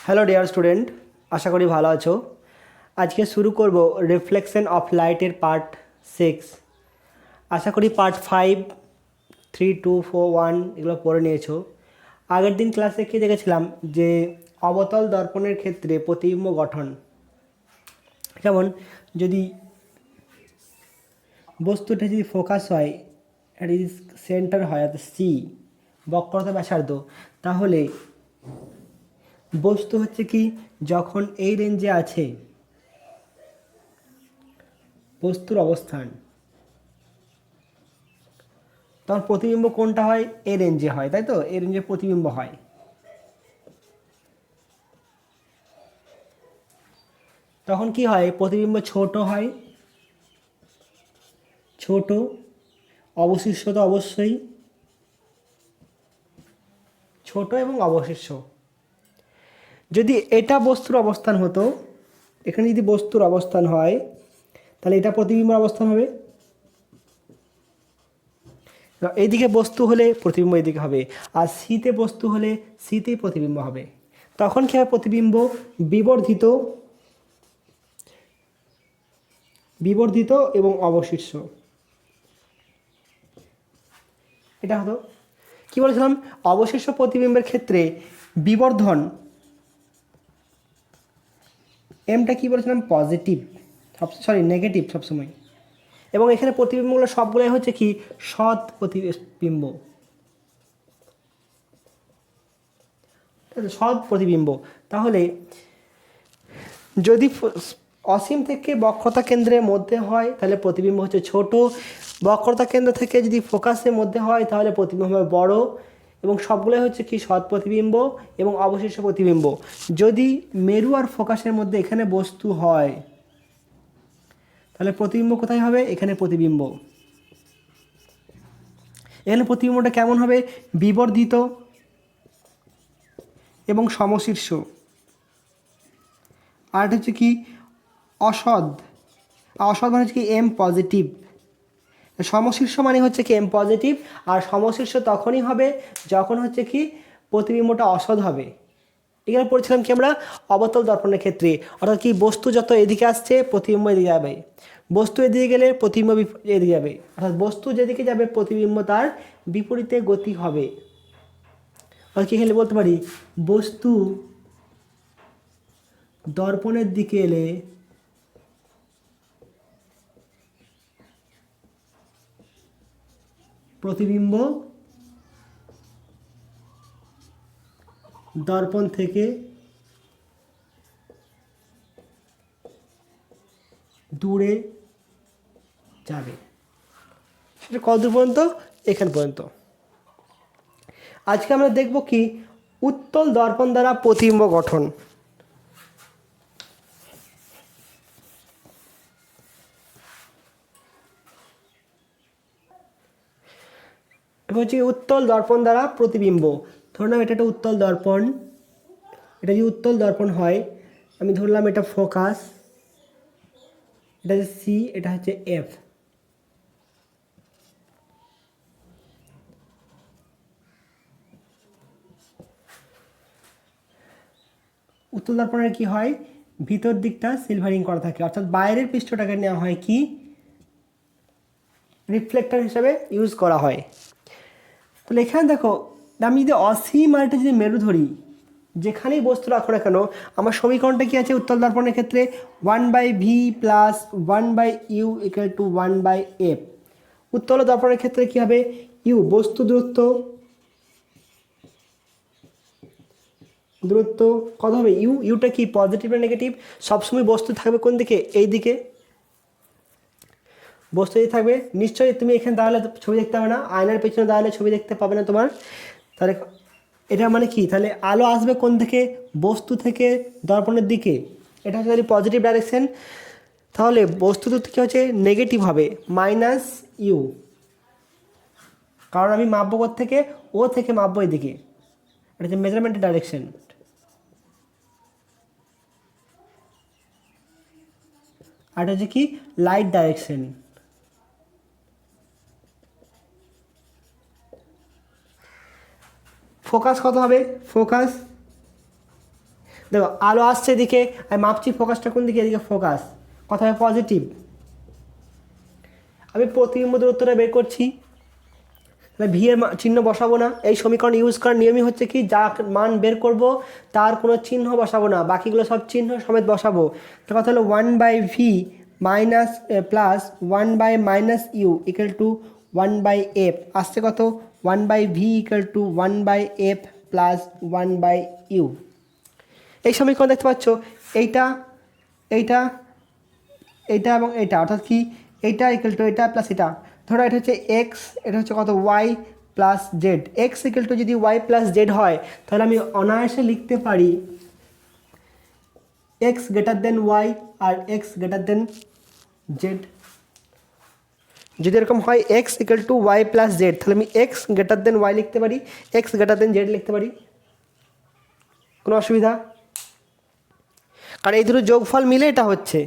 Hello dear student, আশা করি ভালো আছো। আজকে শুরু করব রিফ্লেকশন অফ লাইটের পার্ট 6। আশা করি পার্ট 5, 3, 2, 4, 1 এগুলো পড়ে নিয়েছো। আগের দিন ক্লাসে কি দেখেছিলাম যে অবতল দর্পণের ক্ষেত্রে প্রতিবিম্ব গঠন, যেমন যদি বস্তুটা যদি ফোকাস হয়, এটা যদি সেন্টার হয় অর্থাৎ সি বক্রতা ব্যাসার্ধ, তাহলে বস্তু হচ্ছে কি যখন এই রেঞ্জে আছে বস্তুর অবস্থান, তখন প্রতিবিম্ব কোনটা হয়? এ রেঞ্জে হয়, তাই তো? এ রেঞ্জে প্রতিবিম্ব হয়। তখন কি হয়? প্রতিবিম্ব ছোট হয়, ছোট, অবশিষ্ট তো অবশ্যই ছোট এবং অবশিষ্ট। যদি এটা বস্তুর অবস্থান হতো, এখানে যদি বস্তুর অবস্থান হয়, তাহলে এটা প্রতিবিম্বের অবস্থান হবে। এইদিকে বস্তু হলে প্রতিবিম্ব এদিকে হবে, আর সিতে বস্তু হলে সিতেই প্রতিবিম্ব হবে। তখন কি হবে? প্রতিবিম্ব বিবর্ধিত, বিবর্ধিত এবং অবশিষ্ট। এটা হতো কি বলেছিলাম? অবশিষ্ট প্রতিবিম্বের ক্ষেত্রে বিবর্ধন এমটা কি বলেছিলাম? পজিটিভ, নেগেটিভ সবসময়। এবং এখানে প্রতিবিম্বগুলো সবগুলোই হচ্ছে কি সৎ প্রতিবিম্ব, সৎ প্রতিবিম্ব। তাহলে যদি অসীম থেকে বক্রতা কেন্দ্রের মধ্যে হয় তাহলে প্রতিবিম্ব হচ্ছে ছোট, বক্রতা কেন্দ্র থেকে যদি ফোকাসের মধ্যে হয় তাহলে প্রতিবিম্ব হবে বড়, এবং সবগুলোই হচ্ছে কি সৎ প্রতিবিম্ব এবং অবশিষ্ট প্রতিবিম্ব। যদি মেরু আর ফোকাসের মধ্যে এখানে বস্তু হয় তাহলে প্রতিবিম্ব কোথায় হবে? এখানে প্রতিবিম্ব। এখানে প্রতিবিম্বটা কেমন হবে? বিবর্ধিত এবং সমশীর্ষ। আর এটা হচ্ছে কি অসৎ, অসৎ মানে হচ্ছে কি এম পজিটিভ। সমশীর্ষ মানে হচ্ছে কি এম পজিটিভ, আর সমশীর্ষ তখনই হবে যখন হচ্ছে কি প্রতিবিম্বটা অসৎ হবে। এখানে পড়ছিলাম কি আমরা অবতল দর্পণের ক্ষেত্রে, অর্থাৎ কি বস্তু যত এদিকে আসছে প্রতিবিম্ব এদিকে যাবে, বস্তু এদিকে গেলে প্রতিবিম্ব এদিকে যাবে, অর্থাৎ বস্তু যেদিকে যাবে প্রতিবিম্ব তার বিপরীতে গতি হবে। অর্থাৎ কি এখানে বলতে পারি বস্তু দর্পণের দিকে এলে প্রতিবিম্ব দর্পণ থেকে দূরে যাবে। সেটা কত পর্যন্ত? এখান পর্যন্ত। আজকে আমরা দেখব কি উত্তল দর্পণ দ্বারা প্রতিবিম্ব গঠন। হচ্ছে উত্তল দর্পণ দ্বারা প্রতিবিম্ব। ধরলাম এটা একটা উত্তল দর্পণ, এটা যদি উত্তল দর্পণ হয়, আমি ধরলাম এটা ফোকাস, এটা হচ্ছে সি, এটা হচ্ছে এফ। উত্তল দর্পণের কি হয়? ভিতর দিকটা সিলভারিং করা থাকে, অর্থাৎ বাইরের পৃষ্ঠটাকে নেওয়া হয় কি রিফ্লেক্টর হিসাবে ইউজ করা হয়। তাহলে এখানে দেখো, আমি যদি অসীম আর একটা যদি মেরু ধরি, যেখানেই বস্তু রাখো না কেন, আমার সমীকরণটা কি আছে উত্তল দর্পণের ক্ষেত্রে? 1/v plus 1/u equal to 1/f। উত্তল দর্পণের ক্ষেত্রে কি হবে? ইউ বস্তু দূরত্ব, দূরত্ব কত হবে? ইউ, ইউটা কি পজিটিভ না নেগেটিভ? সবসময় বস্তু থাকবে কোন দিকে? এই দিকে বস্তু যদি থাকবে, নিশ্চয়ই তুমি এখানে দাঁড়ালে ছবি দেখতে পাবে না, আয়নার পেছনে দাঁড়ালে ছবি দেখতে পাবে না তোমার। তাহলে এটা মানে কি? তাহলে আলো আসবে কোন থেকে? বস্তু থেকে দর্পণের দিকে। এটা হচ্ছে যদি পজিটিভ ডাইরেকশন, তাহলে বস্তু কী হচ্ছে? নেগেটিভ হবে, মাইনাস ইউ, কারণ আমি মাপবো কোথা থেকে? ও থেকে মাপবো এদিকে। এটা হচ্ছে মেজারমেন্টের ডাইরেকশন। আর এটা হচ্ছে কি লাইট ডাইরেকশন। ফোকাস কত হবে? ফোকাস দেখো আলো আসছে এদিকে, আমি মাপছি ফোকাসটা কোন দিকে, এদিকে ফোকাস, কথা হবে পজিটিভ। আমি প্রতিবিম্ব দূরত্বটা বের করছি, তাহলে ভি এর চিহ্ন বসাবো না। এই সমীকরণ ইউজ করার নিয়মই হচ্ছে কি, যা মান বের করব তার কোনো চিহ্ন বসাবো না, বাকিগুলো সব চিহ্ন সমেত বসাবো। তার কথা হলো 1/v minus plus 1/-u equal to 1/f আসছে কত, 1/v equal to 1/f plus 1/u। এই সমীকরণ দেখতে পাচ্ছ, এইটা এইটা এইটা এবং এটা, অর্থাৎ কি এইটা ইকুয়াল টু এটা প্লাস এটা। ধরো এটা হচ্ছে এক্স, এটা হচ্ছে কত y plus z. X equal to যদি ওয়াই প্লাস জেড হয়, তাহলে আমি অনায়াসে লিখতে পারি এক্স গ্রেটার দেন ওয়াই আর এক্স গ্রেটার দেন জেড। যদি এরকম হয় x equal to y plus z, তাহলে আমি এক্স গ্রেটার দেন ওয়াই লিখতে পারি, এক্স গ্রেটার দেন জেড লিখতে পারি, কোনো অসুবিধা? কারণ এই দুটো যোগফল মিলে এটা হচ্ছে।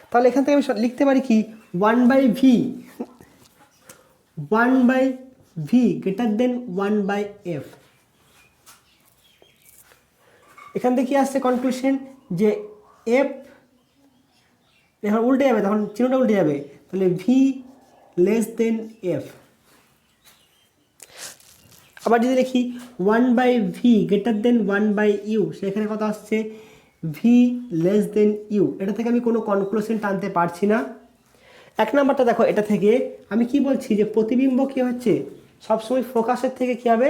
তাহলে এখান থেকে আমি লিখতে পারি কি 1/v, 1/v greater than 1/f। এখান থেকে কি আসছে কনক্লুশন, যে এফ এখন উল্টে যাবে, তখন চিহ্নটা উল্টে যাবে, তাহলে ভি লেস দেন এফ। আবার যদি দেখি 1/v গ্রেটার দেন 1/u, সেখানে কত আসছে ভি লেস দেন ইউ। এটা থেকে আমি কোনো কনক্লুশন টানতে পারছি না। এক নাম্বারটা দেখো, এটা থেকে আমি কি বলছি, যে প্রতিবিম্ব কি হচ্ছে সবসময় ফোকাসের থেকে কি হবে,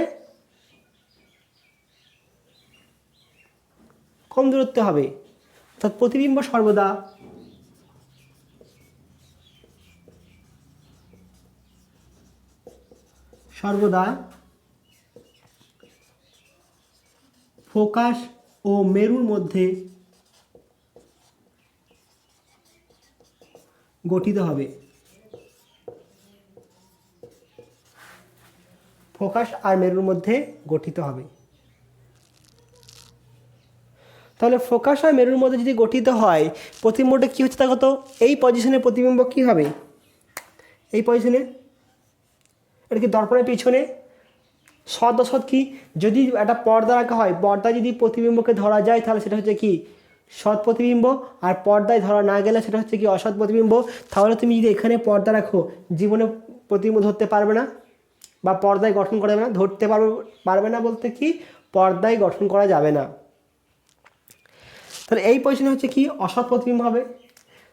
কম দূরত্বে হবে, অর্থাৎ প্রতিবিম্ব সর্বদা ফোকাস ও মেরুর মধ্যে গঠিত হবে। ফোকাস আর মেরুর মধ্যে গঠিত হবে। তাহলে ফোকাস আর মেরুর মধ্যে যদি গঠিত হয়, প্রতিবিম্বটা কী হচ্ছে, তা কত এই পজিশনে প্রতিবিম্ব কী হবে, এই পজিশনে, এটা কি দর্পণের পিছনে। সৎ অসৎ কি, যদি একটা পর্দা রাখা হয়, পর্দায় যদি প্রতিবিম্বকে ধরা যায় তাহলে সেটা হচ্ছে কি সৎ প্রতিবিম্ব, আর পর্দায় ধরা না গেলে সেটা হচ্ছে কি অসৎ প্রতিবিম্ব। তাহলে তুমি যদি এখানে পর্দা রাখো, জীবনে প্রতিবিম্ব ধরতে পারবে না, বা পর্দায় গঠন করা যাবে না। ধরতে পারবে না বলতে কি, পর্দায় গঠন করা যাবে না। তাহলে এই পজিশনে হচ্ছে কি অসৎ প্রতিবিম্ব হবে।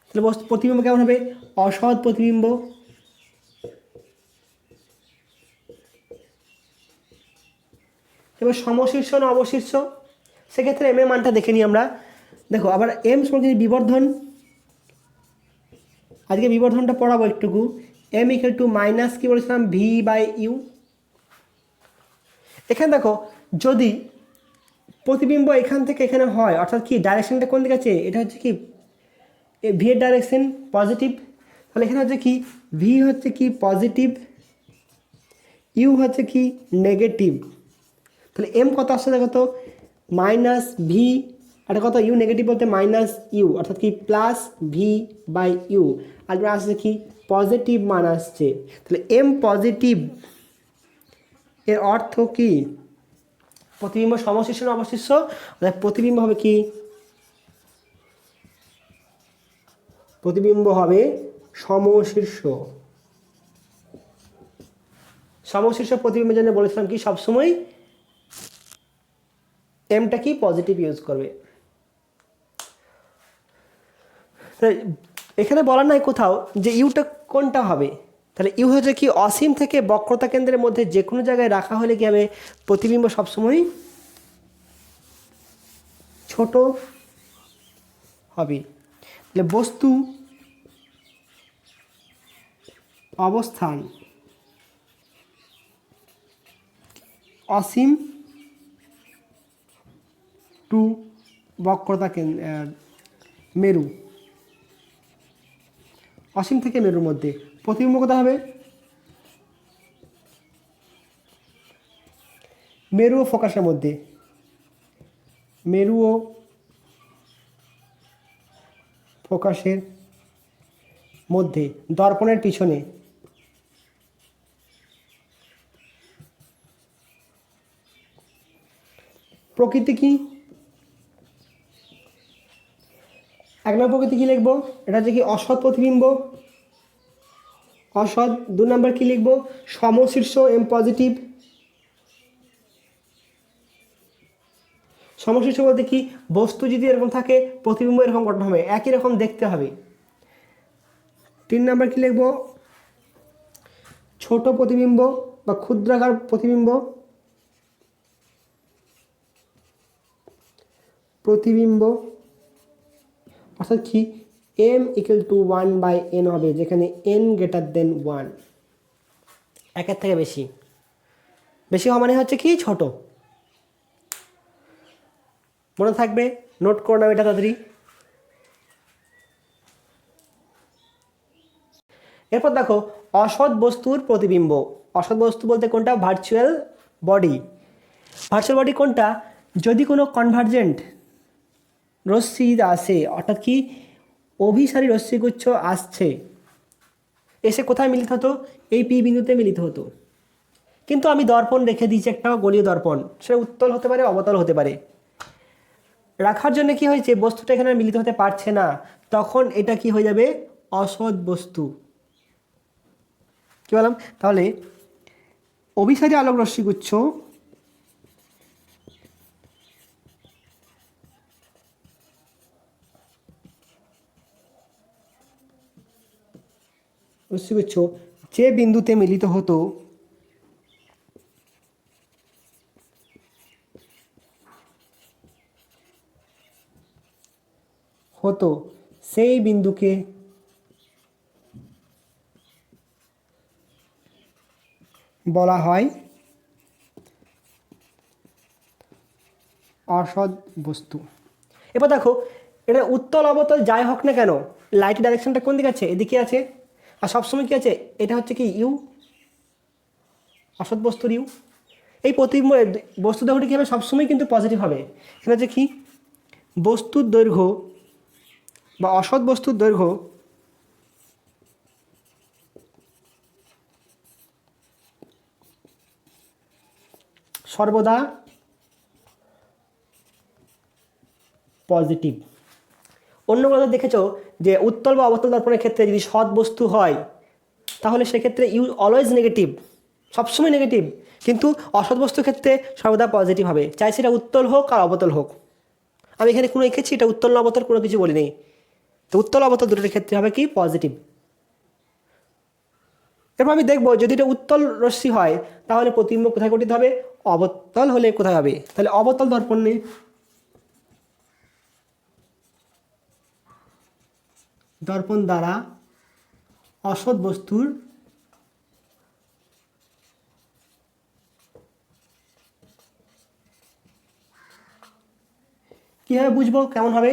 তাহলে প্রতিবিম্ব কেমন হবে, অসৎ প্রতিবিম্ব। এবার সমশীর্ষ না অবশীর্ষ, সেক্ষেত্রে এম এর মানটা দেখে নিই আমরা। দেখো আবার এম সমান যদি বিবর্ধন, আজকে বিবর্ধনটা পড়াবো একটুকু। এম ইকুয়াল টু মাইনাস কি বলেছিলাম, v/u। এখানে দেখো যদি প্রতিবিম্ব এখান থেকে এখানে হয়, অর্থাৎ কি ডাইরেকশনটা কোন দিকে আছে, এটা হচ্ছে কি ভি এর ডাইরেকশন পজিটিভ, তাহলে এখানে হচ্ছে কি ভি হচ্ছে কি পজিটিভ, ইউ হচ্ছে কি নেগেটিভ। তাহলে এম কত আসছে দেখো তো, মাইনাস ভি, আর কত ইউ নেগেটিভ বলতে মাইনাস ইউ, অর্থাৎ কি প্লাস v/u। আর আসছে কি পজিটিভ মান আসছে। তাহলে এম পজিটিভ এর অর্থ কি, প্রতিবিম্ব সমশীর্ষ না অবশীর্ষ, প্রতিবিম্ব হবে কি, প্রতিবিম্ব হবে সমশীর্ষ। সমশীর্ষ প্রতিবিম্বের জন্য বলেছিলাম কি সবসময় এমটা কি পজিটিভ ইউজ করবে। এখানে বলা নাই কোথাও যে ইউটা কোনটা হবে। তাহলে ইউ হচ্ছে কি অসীম থেকে বক্রতা কেন্দ্রের মধ্যে যে কোনো জায়গায় রাখা হলে কি হবে, প্রতিবিম্ব সবসময় ছোট হবে। তাহলে বস্তু অবস্থান অসীম টু বক্রতা মেরু, অসীম থেকে মেরুর মধ্যে প্রতিবিম্ব কোথায় হবে, মেরু ও ফোকাসের মধ্যে, মেরু ও ফোকাসের মধ্যে, দর্পণের পিছনে। প্রকৃতি কি, 1 নম্বর প্রকৃতি কী লিখবো? এটা হচ্ছে কি অসৎ প্রতিবিম্ব, অসৎ। 2 নম্বর কী লিখবো? সমশীর্ষ এম পজিটিভ। সমশীর্ষ বলতে কি, বস্তু যদি এরকম থাকে প্রতিবিম্ব এরকম গঠন হবে, একই রকম দেখতে হবে। 3 নম্বর কী লিখবো? ছোট প্রতিবিম্ব বা ক্ষুদ্রাকার প্রতিবিম্ব, প্রতিবিম্ব অর্থাৎ কি m = 1/n হবে, যেখানে n > 1, একের থেকে বেশি। বেশি হওয়া মানে হচ্ছে কি ছোট। মনে থাকবে, নোট করে নাও এটা তাড়াতাড়ি। এরপর দেখো অসৎ বস্তুর প্রতিবিম্ব। অসৎ বস্তু বলতে কোনটা? Virtual body. ভার্চুয়াল বডি কোনটা? যদি কোনো কনভার্জেন্ট রশ্মি আসে, অর্থাৎ কি অভিসারী রশ্মিগুচ্ছ আসছে, এসে কোথায় মিলিত হতো? এই পি বিন্দুতে মিলিত হতো। কিন্তু আমি দর্পণ রেখে দিয়েছি, একটা গোলীয় দর্পণ, সে উত্তল হতে পারে, অবতল হতে পারে। রাখার জন্য কি হয়েছে, বস্তুটা এখানে মিলিত হতে পারছে না, তখন এটা কি হয়ে যাবে? অসৎ বস্তু। কি বললাম তাহলে? অভিসারী আলোক রশ্মিগুচ্ছ যে বিন্দুতে মিলিত হতো সেই বিন্দুকে বলা হয় অসৎ বস্তু। এবার দেখো, এটা উত্তল অবতল যাই হোক না কেন, লাইটের ডাইরেকশনটা কোন দিকে আছে? এদিকে আছে। আর সবসময় কি আছে? এটা হচ্ছে কি ইউ, অসৎ বস্তুর ইউ। এই প্রতিবিম্ব বস্তু দৈর্ঘ্যটি কী হবে? সবসময় কিন্তু পজিটিভ হবে। এখানে হচ্ছে কি বস্তুর দৈর্ঘ্য বা অসৎ বস্তুর দৈর্ঘ্য সর্বদা পজিটিভ। অন্য কথা দেখেছো যে উত্তল বা অবতল দর্পণের ক্ষেত্রে যদি সৎ বস্তু হয় তাহলে সেক্ষেত্রে ইউ অলওয়েজ নেগেটিভ, সবসময় নেগেটিভ। কিন্তু অসৎ বস্তুর ক্ষেত্রে সর্বদা পজিটিভ হবে, চাই সেটা উত্তল হোক আর অবতল হোক। আমি এখানে কোনো এঁকেছি, এটা উত্তল না অবতল কোনো কিছু বলি নেই। তো উত্তল অবতল দুটোর ক্ষেত্রে হবে কি পজিটিভ। এরপর আমি দেখবো যদি এটা উত্তল রশ্মি হয় তাহলে প্রতিবিম্ব কোথায় গঠিত হবে? অবতল হলে কোথায় হবে? তাহলে অবতল দর্পণে দর্পণ দ্বারা অসৎ বস্তুর কীভাবে বুঝবো কেমন হবে?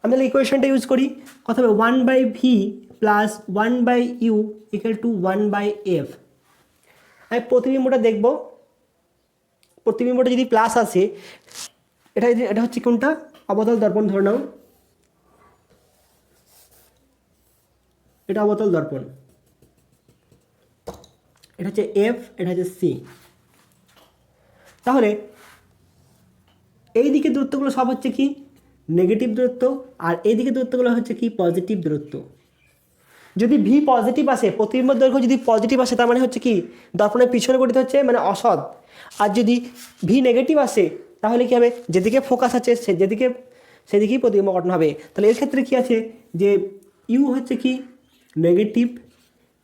আমি তাহলে ইকুয়েশনটা ইউজ করি। কথা হবে 1/v প্লাস 1/u = 1/f। আমি প্রতিবিম্বটা দেখব, প্রতিবিম্বটা যদি প্লাস আসে, এটা হচ্ছে কোনটা? অবতল দর্পণ ধরে নাও, এটা অবতল দর্পণ, এটা হচ্ছে এফ, এটা হচ্ছে সি। তাহলে এই দিকে দূরত্বগুলো সব হচ্ছে কি নেগেটিভ দূরত্ব, আর এই দিকে দূরত্বগুলো হচ্ছে কি পজিটিভ দূরত্ব। যদি ভি পজিটিভ আসে, প্রতিবিম্বের দৈর্ঘ্য যদি পজিটিভ আসে, তার মানে হচ্ছে কি দর্পণের পিছনে গঠিত হচ্ছে, মানে অসৎ। আর যদি ভি নেগেটিভ আসে তাহলে কি হবে? যেদিকে ফোকাস আছে সেদিকেই প্রতিবিম্ব গঠন হবে। তাহলে এর ক্ষেত্রে কি আছে যে ইউ হচ্ছে কি নেগেটিভ,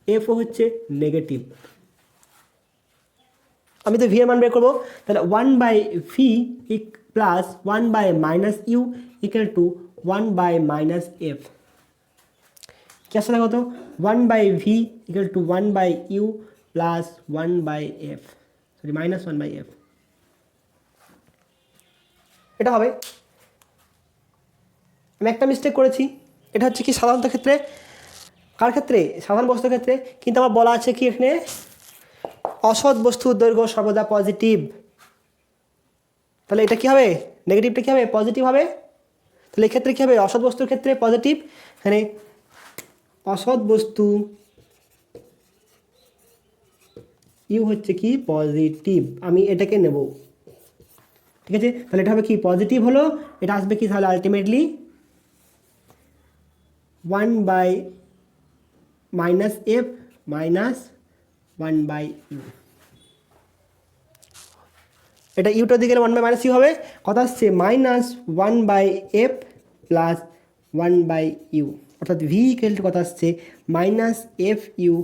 এফও হচ্ছে নেগেটিভ। আমি তো ভি এর মান বের করবো, তাহলে 1/v প্লাস 1/-u = 1/-f। কি আসলে কত? 1/v = 1/u plus 1/f, sorry -1/f। এটা হবে। আমি একটা মিস্টেক করেছি, এটা হচ্ছে কি সাধারণত ক্ষেত্রে, কার ক্ষেত্রে? সাধারণ বস্তুর ক্ষেত্রে। কিন্তু আমার বলা আছে কি এখানে অসৎ বস্তুর দৈর্ঘ্য সর্বদা পজিটিভ। তাহলে এটা কি হবে? নেগেটিভটা কি হবে? পজিটিভ হবে। তাহলে এক্ষেত্রে কী হবে? অসৎ বস্তুর ক্ষেত্রে পজিটিভ। এখানে অসৎ বস্তু ইউ হচ্ছে কি পজিটিভ, আমি এটাকে নেব, ঠিক আছে? তাহলে এটা হবে কি পজিটিভ হলো, এটা আসবে কি তাহলে ultimately 1 by minus f minus 1 by u. এটা ইউটার দিকে গেলে 1 বাই মাইনাস ইউ হবে, কথা হচ্ছে minus 1 by f plus 1 by u, অর্থাৎ ভি ইকুয়াল টু কথা হচ্ছে minus F u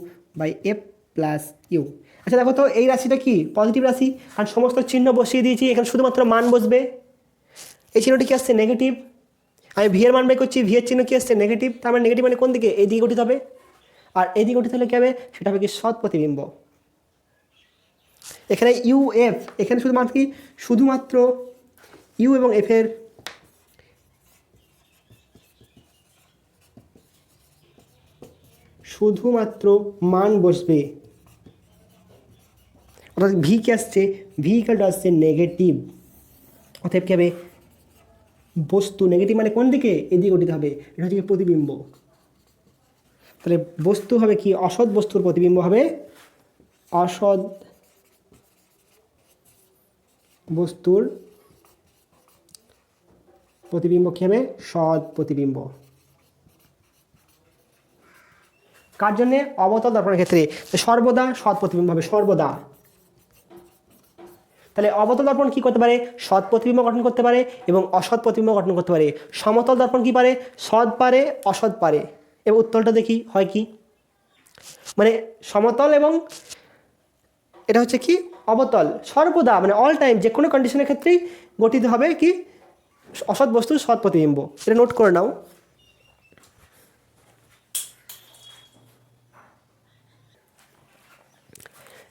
by f plus u. আচ্ছা দেখো তো এই রাশিটা কি পজিটিভ রাশি, কারণ সমস্ত চিহ্ন বসিয়ে দিয়েছি, এখানে শুধুমাত্র মান বসবে। এই চিহ্নটি কি আসছে নেগেটিভ, আমি ভি এর মান বের করছি, ভি এর চিহ্ন কি আসছে নেগেটিভ, তার মানে নেগেটিভ মানে কোন দিকে, এই দিকে গঠিত হবে। আর এই দিকে গঠিত হলে কী হবে, সেটা হবে কি সৎ প্রতিবিম্ব। এখানে ইউ এফ, এখানে শুধুমাত্র কি, শুধুমাত্র ইউ এবং এফ এর শুধুমাত্র মান বসবে, অর্থাৎ ভি কি আসছে, ভি ইকুয়াল আসছে নেগেটিভ, অতএব কী হবে বস্তু নেগেটিভ মানে কোন দিকে, এদিকে গঠিত হবে, এটা হচ্ছে প্রতিবিম্ব। তাহলে বস্তু হবে কি, অসৎ বস্তুর প্রতিবিম্ব হবে, অসৎ বস্তুর প্রতিবিম্ব কী হবে, সৎ প্রতিবিম্ব। কার জন্যে, অবতল দর্পণের ক্ষেত্রে সর্বদা সৎ প্রতিবিম্ব হবে, সর্বদা। তাহলে অবতল দর্পণ কী করতে পারে, সৎ প্রতিবিম্ব গঠন করতে পারে এবং অসৎ প্রতিবিম্ব গঠন করতে পারে। সমতল দর্পণ কী পারে, সৎ পারে অসৎ পারে। এবং উত্তরটা দেখি হয় কি, মানে সমতল এবং এটা হচ্ছে কি অবতল সর্বদা মানে অল টাইম যে কোনো কন্ডিশনের ক্ষেত্রেই গঠিত হবে কি অসৎ বস্তুর সৎ প্রতিবিম্ব। এটা নোট করে নাও।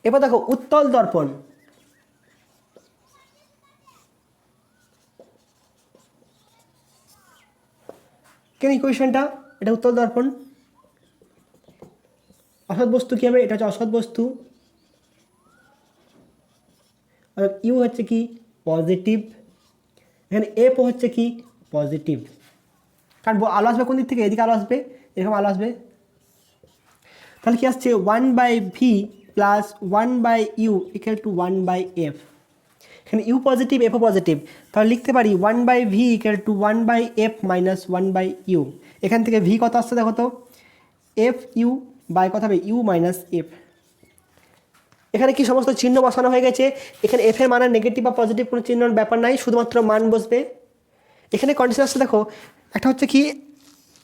এবার দেখো উত্তল দর্পণ, কেন ইকুয়েশনটা, এটা উত্তল দর্পণ, অসৎ বস্তু কী হবে, এটা হচ্ছে অসৎ বস্তু, আর ইউ হচ্ছে কি পজিটিভ, এখানে এফও হচ্ছে কি পজিটিভ, কারণ আলো আসবে কোন দিক থেকে, এদিকে আলো আসবে, এরকম আলো আসবে। তাহলে কি আসছে 1 by v plus 1 by u equal to 1 by f. এখানে ইউ পজিটিভ এফও পজিটিভ, তাহলে লিখতে পারি 1 by v equal to 1 by f minus 1 by u. এখান থেকে ভি কত আসছে দেখো তো, এফ ইউ বাই কত হবে ইউ মাইনাস এফ। এখানে কি সমস্ত চিহ্ন বসানো হয়ে গেছে, এখানে এফ এর মানে নেগেটিভ বা পজিটিভ কোনো চিহ্নের ব্যাপার নাই, শুধুমাত্র মান বসবে। এখানে কন্ডিশন আসছে দেখো, একটা হচ্ছে কি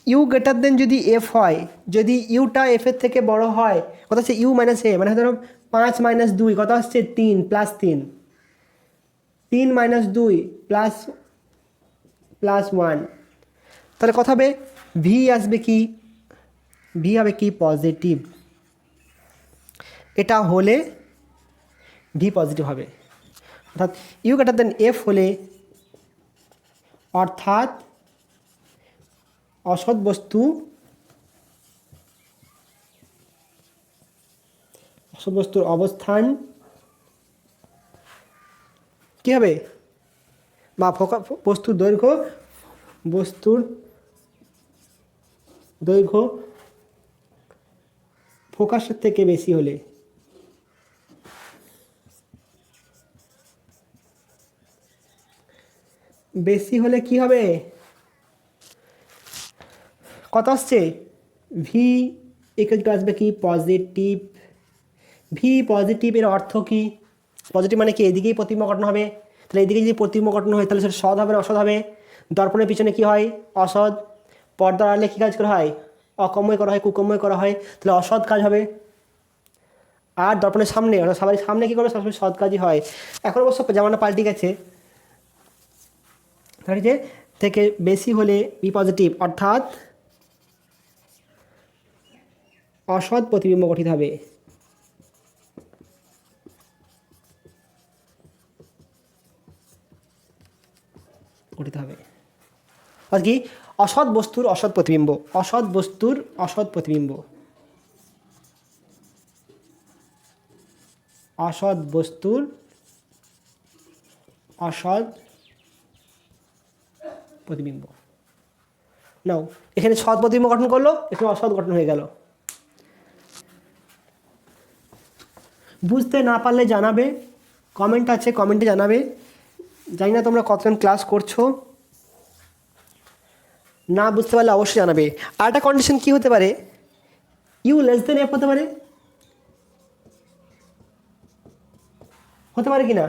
ইউ গ্রেটার দেন যদি এফ হয়, যদি ইউটা এফের থেকে বড় হয়, কথা হচ্ছে ইউ মাইনাস এ, মানে ধরো 5 মাইনাস 2 কথা হচ্ছে 3 প্লাস 3, 3 মাইনাস 2 প্লাস 1, তাহলে কথা হবে ভি আসবে কি, ভি হবে কি পজিটিভ, এটা হলে ভি পজিটিভ হবে। অর্থাৎ ইউ গ্রেটার দেন এফ হলে, অর্থাৎ অসৎ বস্তু, অসৎ বস্তুর অবস্থান কী হবে, বা বস্তুর দৈর্ঘ্য, বস্তুর দৈর্ঘ্য ফোকাসের থেকে বেশি হলে, বেশি হলে কি হবে, কত আসছে ভি ইকুয়াল টু আসবে কি পজিটিভ। ভি পজিটিভ এর অর্থ কি, পজিটিভ মানে কি এদিকেই প্রতিবিম্ব গঠন হবে, তাহলে এদিকে যদি প্রতিবিম্ব গঠন হয় তাহলে সেটা সৎ হবে না অসৎ হবে। দর্পণের পিছনে কি হয় অসৎ, পর্দার আড়ালে কী কাজ করা হয় অকম্যই করা হয়, কুকম্যই করা হয়, তাহলে অসৎ কাজ হবে। আর দর্পণের সামনে অর্থাৎ সবাই সামনে কী করবে, সবসময় সৎ কাজই হয়। এখন অবশ্য জামানা পাল্টে গেছে, তাহলে যে থেকে বেশি হলে বি পজিটিভ, অর্থাৎ অসৎ প্রতিবিম্ব গঠিত হবে। আর কি অসৎ বস্তুর অসৎ প্রতিবিম্ব, অসৎ বস্তুর অসৎ প্রতিবিম্ব, অসৎ বস্তুর অসৎ প্রতিবিম্ব। নাও এখানে সৎ প্রতিবিম্ব গঠন করলো, এখানে অসৎ গঠন হয়ে গেল। বুঝতে না পারলে জানাবে, কমেন্ট আছে কমেন্টে জানাবে। জানি না তোমরা কতজন ক্লাস করছো, না বুঝতে পারলে অবশ্যই জানাবে। আর একটা কন্ডিশন কী হতে পারে, ইউ লেস দেন এফ হতে পারে, হতে পারে কি না?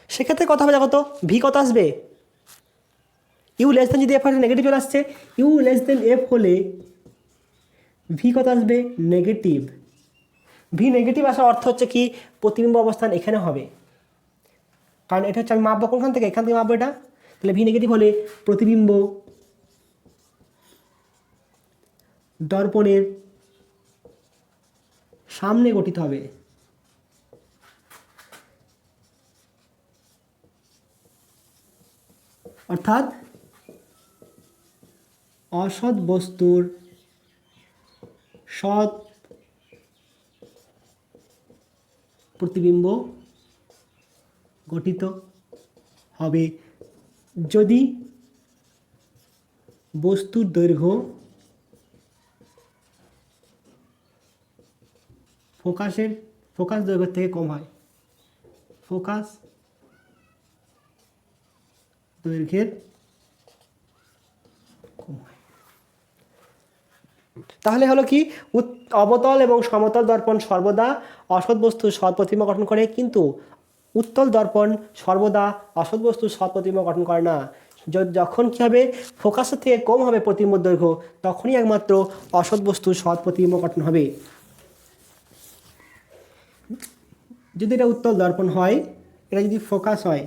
সেক্ষেত্রে কথা হবে, দেখো তো ভি কত আসবে, ইউ লেস দেন যদি এফ নেগেটিভ চলে আসছে, ইউ লেস দেন এফ হলে ভি কত আসবে, নেগেটিভ। ভি নেগেটিভ আসার অর্থ হচ্ছে কি প্রতিবিম্ব অবস্থান এখানে হবে, কারণ এটা হচ্ছে আমি মাপবো কোনখান থেকে, এখান থেকে মাপবো এটা, তাহলে ভি নেগেটিভ হলে প্রতিবিম্ব দর্পণের সামনে গঠিত হবে, অর্থাৎ অসৎ বস্তুর সৎ প্রতিবিম্ব গঠিত হবে যদি বস্তুর দৈর্ঘ্য ফোকাস দৈর্ঘ্যের থেকে কম হয়, ফোকাস দৈর্ঘ্যের কম হয়। তাহলে হলো কি, অবতল এবং সমতল দর্পণ সর্বদা অসৎ বস্তুর সৎ প্রতিবিম্ব গঠন করে, কিন্তু উত্তল দর্পণ সর্বদা অসৎ বস্তুর সৎ প্রতিবিম্ব গঠন করে না। যখন কী হবে, ফোকাসের থেকে কম হবে প্রতিবিম্ব দৈর্ঘ্য, তখনই একমাত্র অসৎ বস্তুর সৎ প্রতিবিম্ব গঠন হবে। যদি এটা উত্তল দর্পণ হয়, এটা যদি ফোকাস হয়,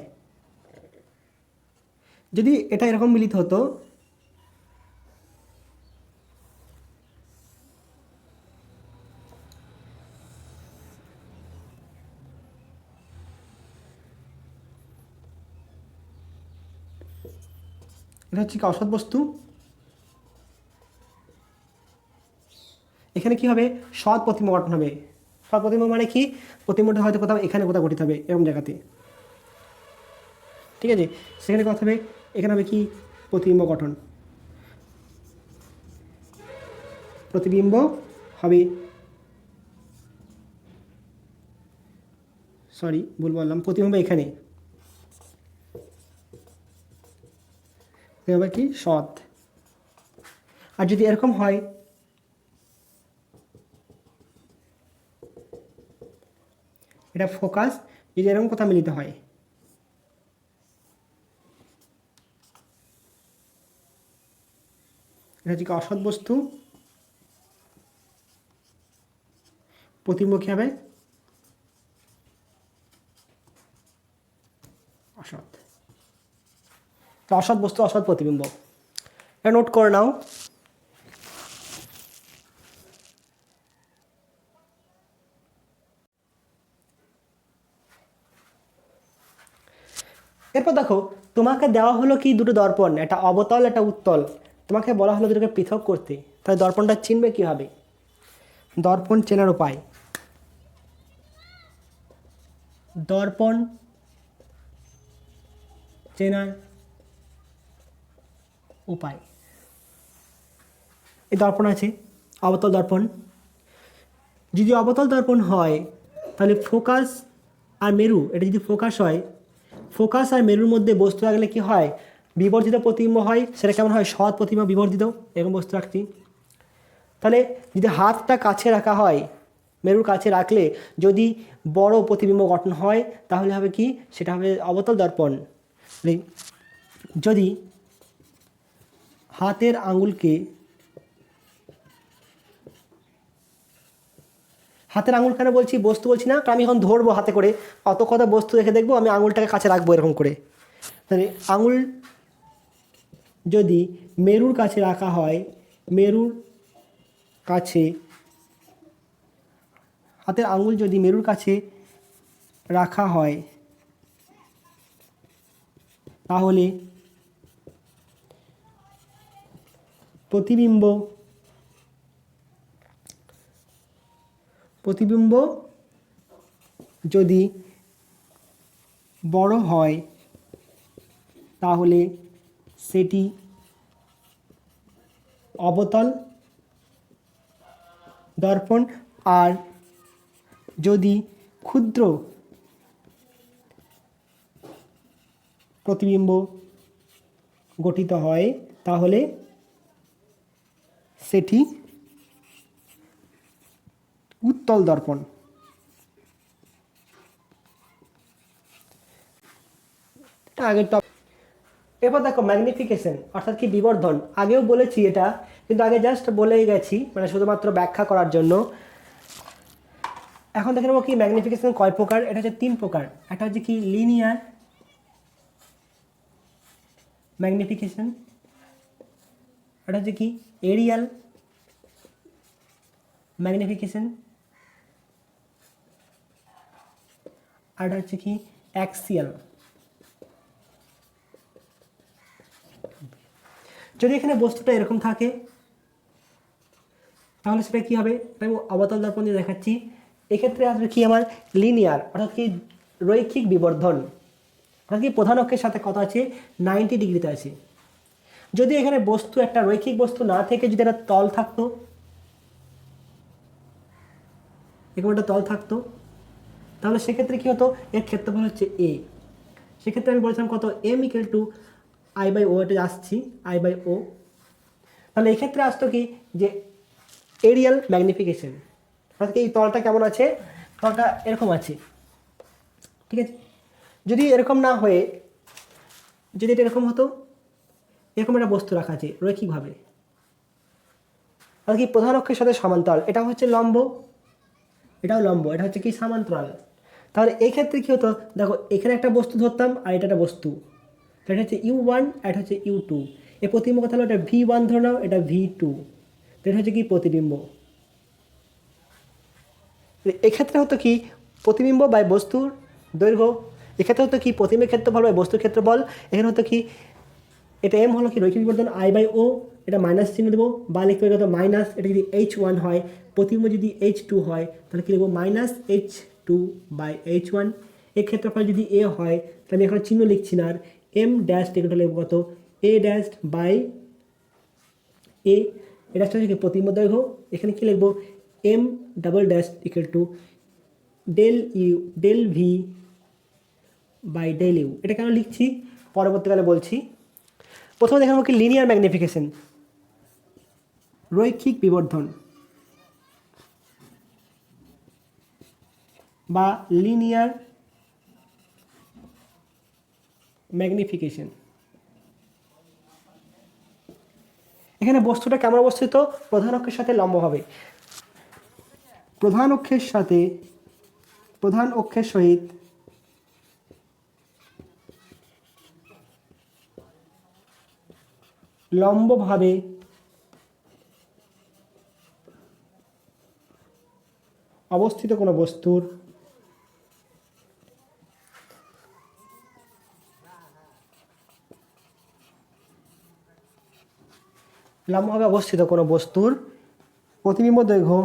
যদি এটা এরকম মিলিত হতো, এটা হচ্ছে কি অসৎ বস্তু, এখানে কি হবে, সৎ প্রতিবিম্ব গঠন হবে। সৎ প্রতিবিম্ব মানে কি, প্রতিবিম্বটা হয়তো কোথাও এখানে কোথাও গঠিত হবে, এরকম জায়গাতে, ঠিক আছে। সেখানে কথা হবে, এখানে হবে কি প্রতিবিম্ব গঠন, প্রতিবিম্ব হবে, সরি ভুল বললাম, প্রতিবিম্ব এখানে হবে কি সৎ। আর যদি এরকম হয়, এটা ফোকাস, যদি এরকম কোথাও মিলিত হয়, এটা হচ্ছে কি অসৎ বস্তু, প্রতিবিম্ব কী হবে, অসৎ। তো অসৎ বস্তু অসৎ প্রতিবিম্ব, এটা নোট করে নাও। এরপর দেখো, তোমাকে দেওয়া হলো কি দুটো দর্পণ, একটা অবতল একটা উত্তল, তোমাকে বলা হলো দুটোকে পৃথক করতে, তাহলে দর্পণটা চিনবে কীভাবে? দর্পণ চেনার উপায়, দর্পণ চেনার উপায়, এই দর্পণ আছে অবতল দর্পণ, যদি অবতল দর্পণ হয় তাহলে ফোকাস আর মেরু, এটা যদি ফোকাস হয়, ফোকাস আর মেরুর মধ্যে বস্তু রাখলে কি হয়, বিবর্ধিত প্রতিবিম্ব হয়। সেটা কেমন হয়, সৎ প্রতিবিম্ব বিবর্ধিত, এরকম বস্তু রাখছি। তাহলে যদি হাতটা কাছে রাখা হয়, মেরুর কাছে রাখলে যদি বড় প্রতিবিম্ব গঠন হয়, তাহলে হবে কি, সেটা হবে অবতল দর্পণ। যদি হাতের আঙুলকে, হাতের আঙুল কেন বলছি, বস্তু বলছি না, কারণ আমি এখন ধরবো হাতে করে, অত কথা বস্তু রেখে দেখবো, আমি আঙুলটাকে কাছে রাখবো এরকম করে। তাহলে আঙুল যদি মেরুর কাছে রাখা হয়, মেরুর কাছে, হাতের আঙুল যদি মেরুর কাছে রাখা হয়, তাহলে প্রতিবিম্ব যদি বড় হয়, তাহলে সেটি অবতল দর্পণ, আর যদি ক্ষুদ্র প্রতিবিম্ব গঠিত হয়, তাহলে সেটি উত্তল দর্পণ। আগের টপ। এরপর দেখো ম্যাগনিফিকেশন অর্থাৎ কি বিবর্ধন। আগেও বলেছি এটা, কিন্তু আগে জাস্ট বলেই গেছি, মানে শুধুমাত্র ব্যাখ্যা করার জন্য। এখন দেখে নেবো কি ম্যাগনিফিকেশন কয় প্রকার। এটা হচ্ছে 3 প্রকার। একটা হচ্ছে কি লিনিয়ার ম্যাগনিফিকেশন, এটা হচ্ছে কি এরিয়াল ম্যাগনিফিকেশন, আর এটা হচ্ছে কি অ্যাক্সিয়াল। যদি এখানে বস্তুটা এরকম থাকে তাহলে সেটা কি হবে, আমি অবতল দর্পণ দিয়ে দেখাচ্ছি। এক্ষেত্রে আসবে কি আমার লিনিয়ার অর্থাৎ কি রৈখিক বিবর্ধন, অর্থাৎ কি প্রধান অক্ষের সাথে কত আছে 90 ডিগ্রিতে আছে। যদি এখানে বস্তু একটা রৈখিক বস্তু না থেকে যদি একটা তল থাকতো, এরকম একটা তল থাকতো, তাহলে সেক্ষেত্রে কি হতো, এর ক্ষেত্রফল হচ্ছে এ। সেক্ষেত্রে আমি বলেছিলাম কত এম ইকুয়াল টু I/O, এটা আসছি I/O। তাহলে এক্ষেত্রে আসতো কি যে এরিয়াল ম্যাগনিফিকেশন, অর্থাৎ এই তলটা কেমন আছে, তলটা এরকম আছে, ঠিক আছে। যদি এরকম না হয়ে যদি এটা এরকম হতো, এরকম একটা বস্তু রাখা আছে রৈখিকভাবে, আর কি প্রধান অক্ষের সাথে সমান্তরাল, এটা হচ্ছে লম্ব, এটাও লম্ব, এটা হচ্ছে কি সমান্তরাল। তাহলে এই ক্ষেত্রে কী হতো, দেখো এখানে একটা বস্তু ধরতাম আর এটা একটা বস্তু, এটা হচ্ছে U1 আর এটা হচ্ছে U2। এই প্রতিবিম্ব কথা হলো এটা V1 ধরে নাও, এটা V2, এটা হচ্ছে কি প্রতিবিম্ব। এক্ষেত্রে হতো কি প্রতিবিম্ব বা বস্তুর দৈর্ঘ্য, এক্ষেত্রে হতো কি প্রতিবিম্বের ক্ষেত্রফল বা বস্তুর ক্ষেত্রফল। এখানে হতো কি এটা এম হলো কি রৈখিক বিবর্ধন I/O, এটা মাইনাস চিহ্ন দেবো বা লিখতে হবে মাইনাস, এটা যদি H1 হয়, প্রতিবিম্ব যদি H2 হয় তাহলে কী লিখবো মাইনাস H2/H1। এর ক্ষেত্রফল যদি এ হয় তাহলে আমি এখন চিহ্ন লিখছি না, আর এম ড্যাশ এগুলো লিখবো কত এ ড্যাশ বাই এ, এটা হচ্ছে কি প্রতিবিম্ব দৈর্ঘ্য। এখানে কী লিখবো m double dash equal to del v by del u. এটা কেন লিখছি পরবর্তীকালে বলছি। প্রথমে দেখাবো কি লিনিয়ার ম্যাগনিফিকেশন, রৈখিক বিবর্ধন বা লিনিয়ার ম্যাগনিফিকেশন। এখানে বস্তুটা কেমন অবস্থিত, প্রধান অক্ষের সাথে লম্বভাবে, প্রধান অক্ষের সহিত লম্বভাবে অবস্থিত কোনো বস্তুর লম্বভাবে অবস্থিত কোনো বস্তুর প্রতিবিম্ব দৈর্ঘ্য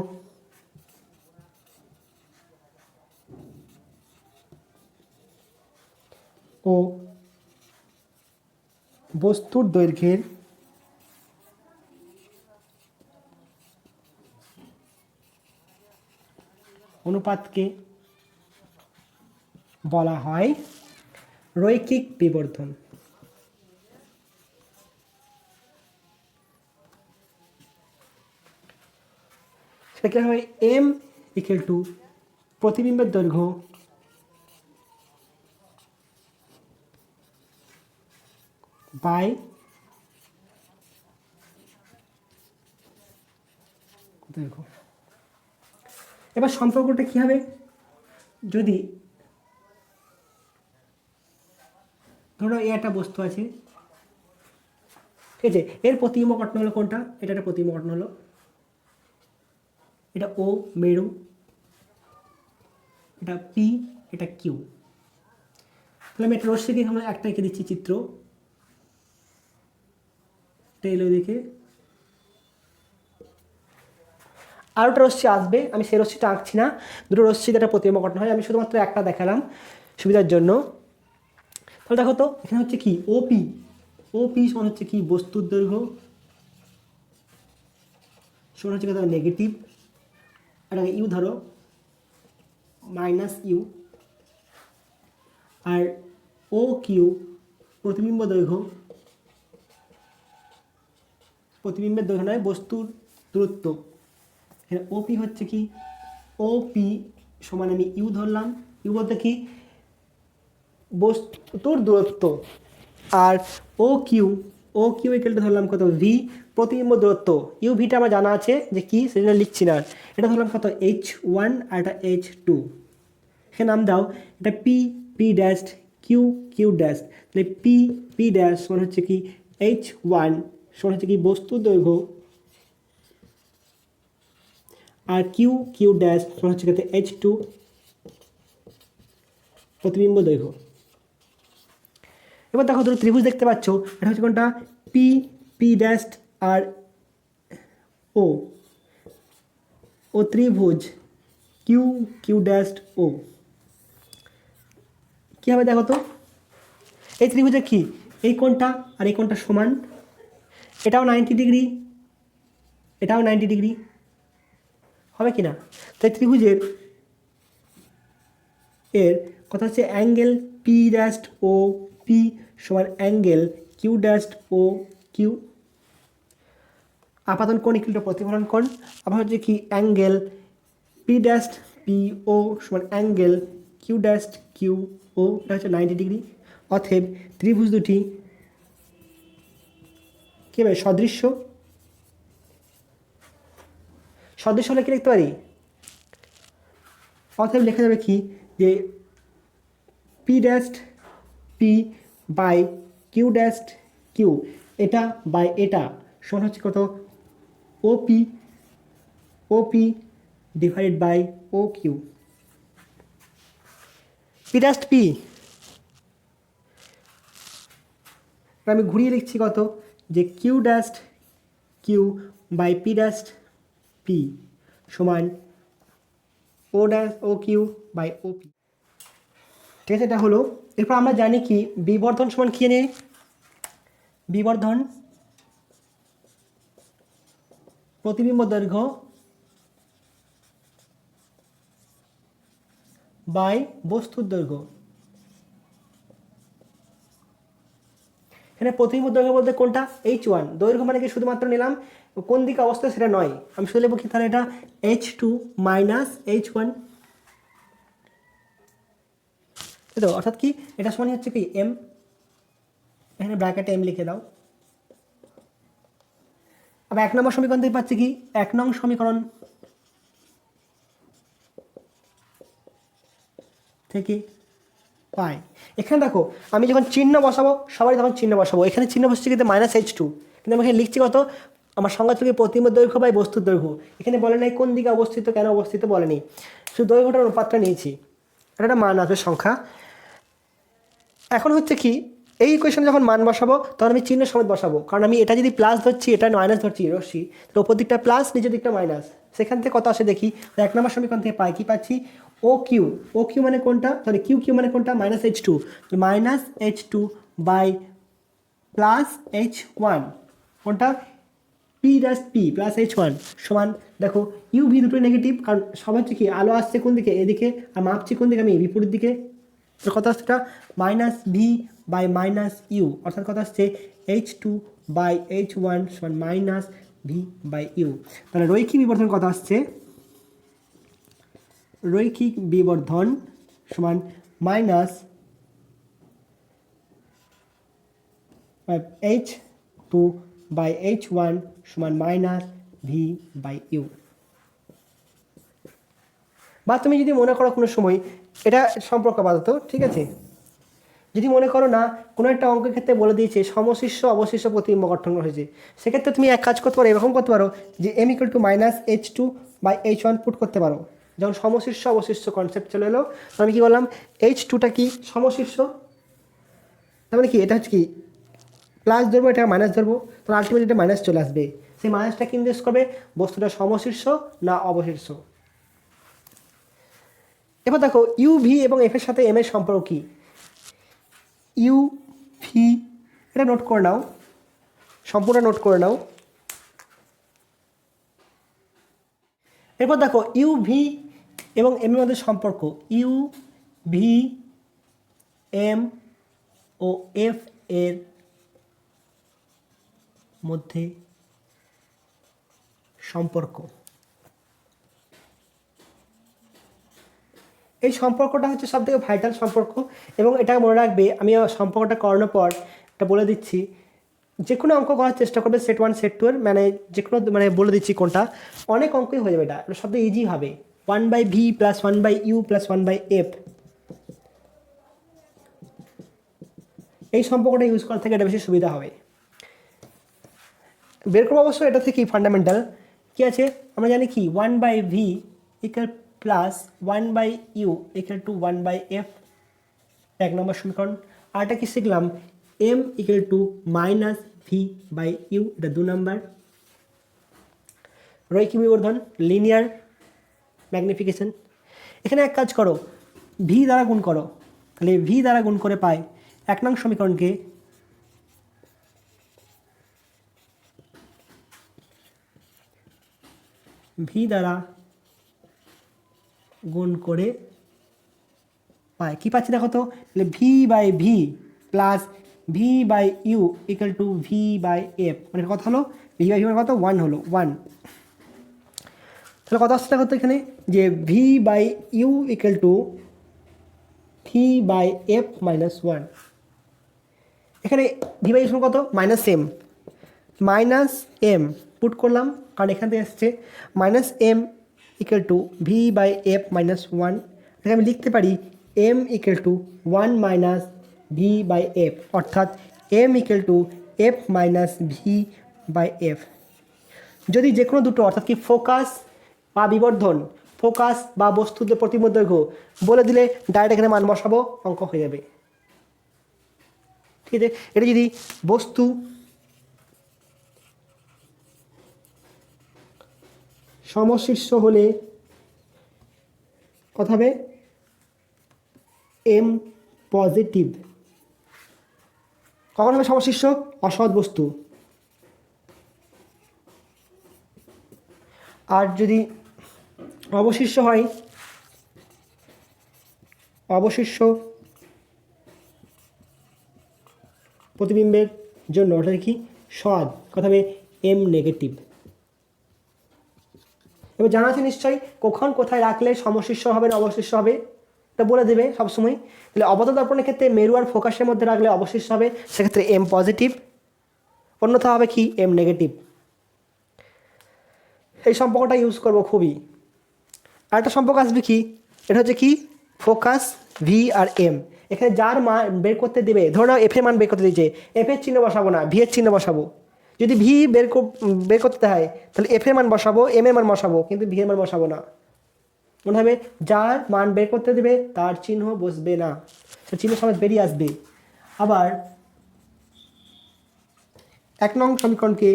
ও বস্তুর দৈর্ঘ্যের অনুপাতকে বলা হয় রৈখিক বিবর্ধন। সেটা হবে এম ইকুয়াল টু প্রতিবিম্বের দৈর্ঘ্য বাই দৈর্ঘ্য। এবার সম্পর্কটা কী হবে, যদি ধরো এ একটা বস্তু আছে, ঠিক আছে, এর প্রতিবিম্ব গঠন হলো কোনটা, এটা একটা প্রতিবিম্ব গঠন হলো, এটা ও মেরু, এটা পি, এটা কিউ। তাহলে আমি একটা রশ্মিকে আমরা একটা এঁকে দিচ্ছি চিত্র, এলো দিকে আরও একটা রশ্মি আসবে, আমি সেই রশ্মিটা আঁকছি না, দুটো রশ্মি যেটা প্রতিবিম্ব গঠন হয়, আমি শুধুমাত্র একটা দেখালাম সুবিধার জন্য। তাহলে দেখো তো এখানে হচ্ছে কি ওপি সমান হচ্ছে কি বস্তুর দৈর্ঘ্য সমান হচ্ছে কথা নেগেটিভ, এটাকে ইউ ধরো মাইনাস ইউ, আর ও কিউ প্রতিবিম্ব দৈর্ঘ্য প্রতিবিম্বের দৈর্ঘ্য নয়, বস্তুর দূরত্ব। এখানে ওপি হচ্ছে কি, ওপি সমান আমি ইউ ধরলাম, ইউ বলতে কি বস্তুর দূরত্ব। আর ও কিউ ইকুয়ালটা ধরলাম কত, ভি, প্রতিবিম্ব দূরত্ব। ইউ ভিটা আমার জানা আছে যে কি, সেজন্য লিখছি না। এটা ধরলাম কত, H1 আর এটা H2। এখানে নাম দাও, এটা পি ড্যাশ, কিউ ড্যাশ। তাহলে পি ড্যাশ সমান হচ্ছে কি H1 সমান হচ্ছে কি বস্তুর দৈর্ঘ্য, আর কিউ ড্যাশ সমান হচ্ছে কত H2 প্রতিবিম্ব দৈর্ঘ্য। এবার দেখো তুমি ত্রিভুজ দেখতে পাচ্ছ, এটা হচ্ছে কোনটা, পি ড্যাশ আর ও ত্রিভুজ কিউ ড্যাশ ও। কী হবে দেখো তো, এই ত্রিভুজের কি, এই কোণটা আর এই কোণটা সমান, এটাও 90 ডিগ্রি, এটাও 90 ডিগ্রি, হবে কি না? তাই ত্রিভুজের এর কথা হচ্ছে angle P dash O P সমান angle Q dash O Q. আপাতন কোণ ইকুয়াল টু প্রতিফলন কোণ। আবার হচ্ছে কি angle P dash P O সমান angle Q dash Q O, এটা হচ্ছে 90 ডিগ্রি। অতএব ত্রিভুজ দুটি কী হবে, সদৃশ্য। সদৃশ্য হলে কি লিখতে পারি, অতএব লেখা যাবে কি যে P dash P by Q dash Q, এটা বাই এটা সমান হচ্ছে কত, OP divided by O Q. P dash P আমি ঘুরিয়ে লিখছি কত, যে Q dash Q by P dash P সমান O Q by O P. ঠিক আছে, এটা হলো। এরপর আমরা জানি কি বিবর্ধন সমান কি জানি, বিবর্ধন প্রতিবিম্ব দৈর্ঘ্য বাই বস্তুর দৈর্ঘ্য। এখানে প্রতিবিম্ব দৈর্ঘ্য বলতে কোনটা, H1, দৈর্ঘ্য মানে কি শুধুমাত্র নিলাম কোন দিকে অবস্থা সেটা নয়, আমি শুধু লিখবো কি, তাহলে এটা H2 মাইনাস H1, তাই তো, অর্থাৎ কি এটা সমান হচ্ছে কি এম, এখানে ব্র্যাকেটে এম লিখে দাও। আবার 1 নম্বর সমীকরণ থেকে পাচ্ছি কি, 1 নং সমীকরণ থেকে পাই। এখানে দেখো আমি যখন চিহ্ন বসাবো, সবাই তখন চিহ্ন বসাবো, এখানে চিহ্ন বসছে কিন্তু -H2, কিন্তু আমি এখানে লিখছি কত, আমার সংজ্ঞা থেকে প্রতিবিম্ব দৈর্ঘ্য বাই বস্তুর দৈর্ঘ্য। এখানে বলে নাই কোন দিকে অবস্থিত, কেন অবস্থিত বলেনি, শুধু দৈর্ঘ্যটার অনুপাতটা নিয়েছি, এটা একটা মান আসবে সংখ্যা। এখন হচ্ছে কি, এই ইকুয়েশনে যখন মান বসাবো তখন আমি চিহ্ন সমেত বসাবো, কারণ আমি এটা যদি প্লাস ধরছি, এটা মাইনাস ধরছি রশ্মি, তো ওপর দিকটা প্লাস নিচের দিকটা মাইনাস, সেখান থেকে কত আসে দেখি। 1 নম্বর সমীকরণ থেকে পাই কি পাচ্ছি, ও কিউ মানে কোনটা, সরি কিউ মানে কোনটা, -H2, -H2 বাই +H1 কোনটা, পি প্লাস H1 সমান, দেখো ইউ ভি দুটো নেগেটিভ, কারণ সব হচ্ছে কি আলো আসছে কোন দিকে, এদিকে, আর মাপছি কোন দিকে আমি, বিপরীত দিকে। তো কত আসছে এটা, -V বাই -U, অর্থাৎ কত আসছে H2 বাই H1 সমান -V বাই U। তাহলে রৈখিক বিবর্ধন কত আসছে, রৈখিক বিবর্ধন সমান -H2 বাই H1 সমান -V বাই U। বা তুমি যদি মনে করো কোনো সময়, এটা সম্পর্ক আপাতত ঠিক আছে, যদি মনে করো না কোনো একটা অঙ্কের ক্ষেত্রে বলে দিয়েছে সমশিষ্য অবশিষ্ট প্রতিবিম্ব গঠন হয়েছে, সেক্ষেত্রে তুমি এক কাজ করতে পারো, এরকম করতে পারো যে m = -H2 by H1 put করতে পারো। যখন সমশিষ্য অবশিষ্ট কনসেপ্ট চলে এলো, তো আমি কী বললাম, H2টা কি সমশিষ্য, তার মানে কি এটা হচ্ছে কি প্লাস ধরবো, এটা মাইনাস ধরবো, তো আলটিমেটলি এটা মাইনাস চলে আসবে। সেই মাইনাসটা কি নির্দেশ করবে, বস্তুটা সমশীর্ষ না অবশীর্ষ। এবার দেখো ইউ ভি এবং এফ এর সাথে এম এর সম্পর্ক কি, ইউ ভি, এটা নোট করে নাও, সম্পূর্ণ নোট করে নাও। এরপর দেখো ইউ ভি এবং এম এর মধ্যে সম্পর্ক, ইউ ভি এম ও এফ এর মধ্যে সম্পর্ক। এই সম্পর্কটা হচ্ছে সবথেকে ভাইটাল সম্পর্ক এবং এটা মনে রাখবে। আমি সম্পর্কটা করানোর পর এটা বলে দিচ্ছি, যে কোনো অঙ্ক করার চেষ্টা করবে সেট 1 সেট 2 এর, মানে যে কোনো মানে বলে দিচ্ছি কোনটা, অনেক অঙ্কই হয়ে যাবে। এটা সবথেকে ইজি হবে। 1/v + 1/u + 1/f, এই সম্পর্কটা ইউজ করার থেকে এটা বেশি সুবিধা হবে। বের করবো অবশ্য এটা থেকেই ফান্ডামেন্টাল কী আছে আমরা জানি কি 1/v = +1/u = 1/f, 1 নম্বর সমীকরণ। আরটা কি শিখলাম m = -v/u, এটা 2 নম্বর। রৈখিক বিবর্ধন লিনিয়ার ম্যাগনিফিকেশন। এখানে এক কাজ করো, v দ্বারা গুণ করো, তাহলে v দ্বারা গুণ করে পাই 1 নং সমীকরণকে v দ্বারা গুণ করে পাই। কী পাচ্ছি দেখো তো, তাহলে v/v + v/u = v/f, মানে কথা হলো v/v মানে কত 1 হলো 1। তাহলে কত আসছে দেখো তো এখানে যে v/u = v/f - 1। এখানে v/u কত -m, -m পুট করলাম কারণ এখান থেকে এসছে -m = v/f - 1। এখানে আমি লিখতে পারি m = 1 - v/f, অর্থাৎ m = f - v/f। যদি যে কোনো দুটো অর্থাৎ কি ফোকাস বা বিবর্ধন, ফোকাস বা বস্তুতে প্রতিবিম্ব দৈর্ঘ্য বলে দিলে ডাইরেক্ট এখানে মান বসাবো, অঙ্ক হয়ে যাবে। ঠিক আছে, এটা যদি বস্তু সমশীর্ষ হলে কথা হবে m পজিটিভ। কখন হবে সমশীর্ষ? অসৎ বস্তু। আর যদি অবশিষ্ট হয়, অবশিষ্ট প্রতিবিম্বের জন্য ওটা কি সৎ, কথা হবে m নেগেটিভ। এবার জানা আছে নিশ্চয়ই কখন কোথায় রাখলে সমশীর্ষ হবে না অবশিষ্ট হবে, এটা বলে দেবে সবসময়। তাহলে অবতল দর্পণের ক্ষেত্রে মেরু আর ফোকাসের মধ্যে রাখলে অবশিষ্ট হবে, সেক্ষেত্রে m পজিটিভ, অন্যথা হবে কি m নেগেটিভ। এই সম্পর্কটা ইউজ করবো খুবই। আরেকটা সম্পর্ক আসবে কি, এটা হচ্ছে কি ফোকাস v আর m। এখানে যার মান বের করতে দেবে, ধরো নাও f এর মান বের করতে দিয়েছে, f এর চিহ্ন বসাবো না, v এর চিহ্ন বসাবো। যদি v বের করতে হয় তাহলে f এর মান বসাবো, m এর মান বসাবো, কিন্তু v এর মান বসাবো না। মনে হবে যার মান বের করতে দেবে তার চিহ্ন বসবে না, চিহ্ন সমেত বেরিয়ে আসবে। আবার 1 নং সমীকরণকে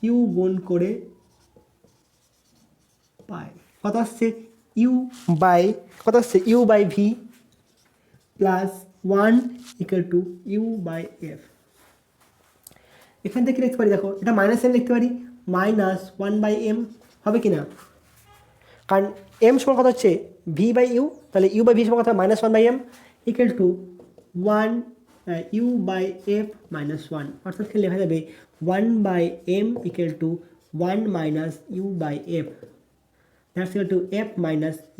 u গুণ করে পাই, কত আসছে কত আসছে u/v + 1 = u/f। এখান থেকে লিখতে পারি, দেখো এটা -m লিখতে পারি, -1/m হবে কি না, কারণ m সমান কত হচ্ছে v/u, তাহলে u/v সমান কত -1/m = 1 u/f - 1, অর্থাৎ কি লেখা যাবে 1/m = 1 - u/f, that's equal to f -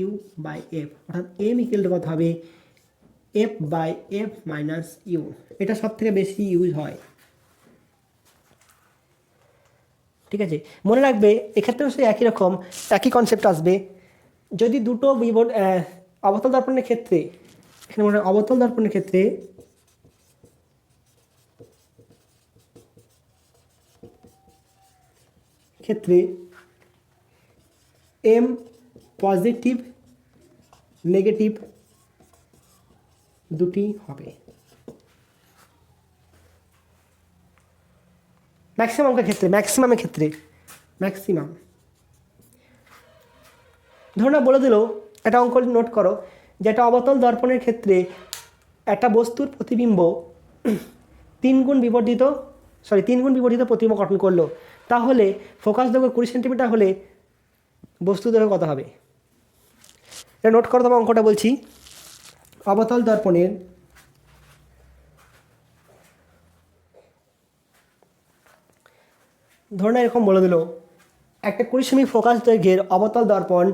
u/f, অর্থাৎ m = কত হবে f/f - u। এটা সব থেকে বেশি ইউজ হয়। ঠিক আছে, মনে রাখবে এক্ষেত্রেও সেই একই রকম একই কনসেপ্ট আসবে। যদি দুটো অবতল দর্পণের ক্ষেত্রে, এখানে মনে হয় অবতল দর্পণের ক্ষেত্রে m পজিটিভ নেগেটিভ দুটি হবে। ম্যাক্সিমামের ক্ষেত্রে ধরুন বলে দিল, একটা অঙ্ক নোট করো, যে একটা অবতল দর্পণের ক্ষেত্রে একটা বস্তুর প্রতিবিম্ব 3 গুণ বিবর্ধিত প্রতিবিম্ব গঠন করলো, তাহলে ফোকাস দৈর্ঘ্য 20 সেন্টিমিটার হলে বস্তু দৈর্ঘ্য কত হবে? এটা নোট করো, তবে অঙ্কটা বলছি। অবতল দর্পণের ধরুন এরকম বলে দিল একটা 20 সেমি ফোকাস দৈর্ঘ্যের অবতল দর্পণ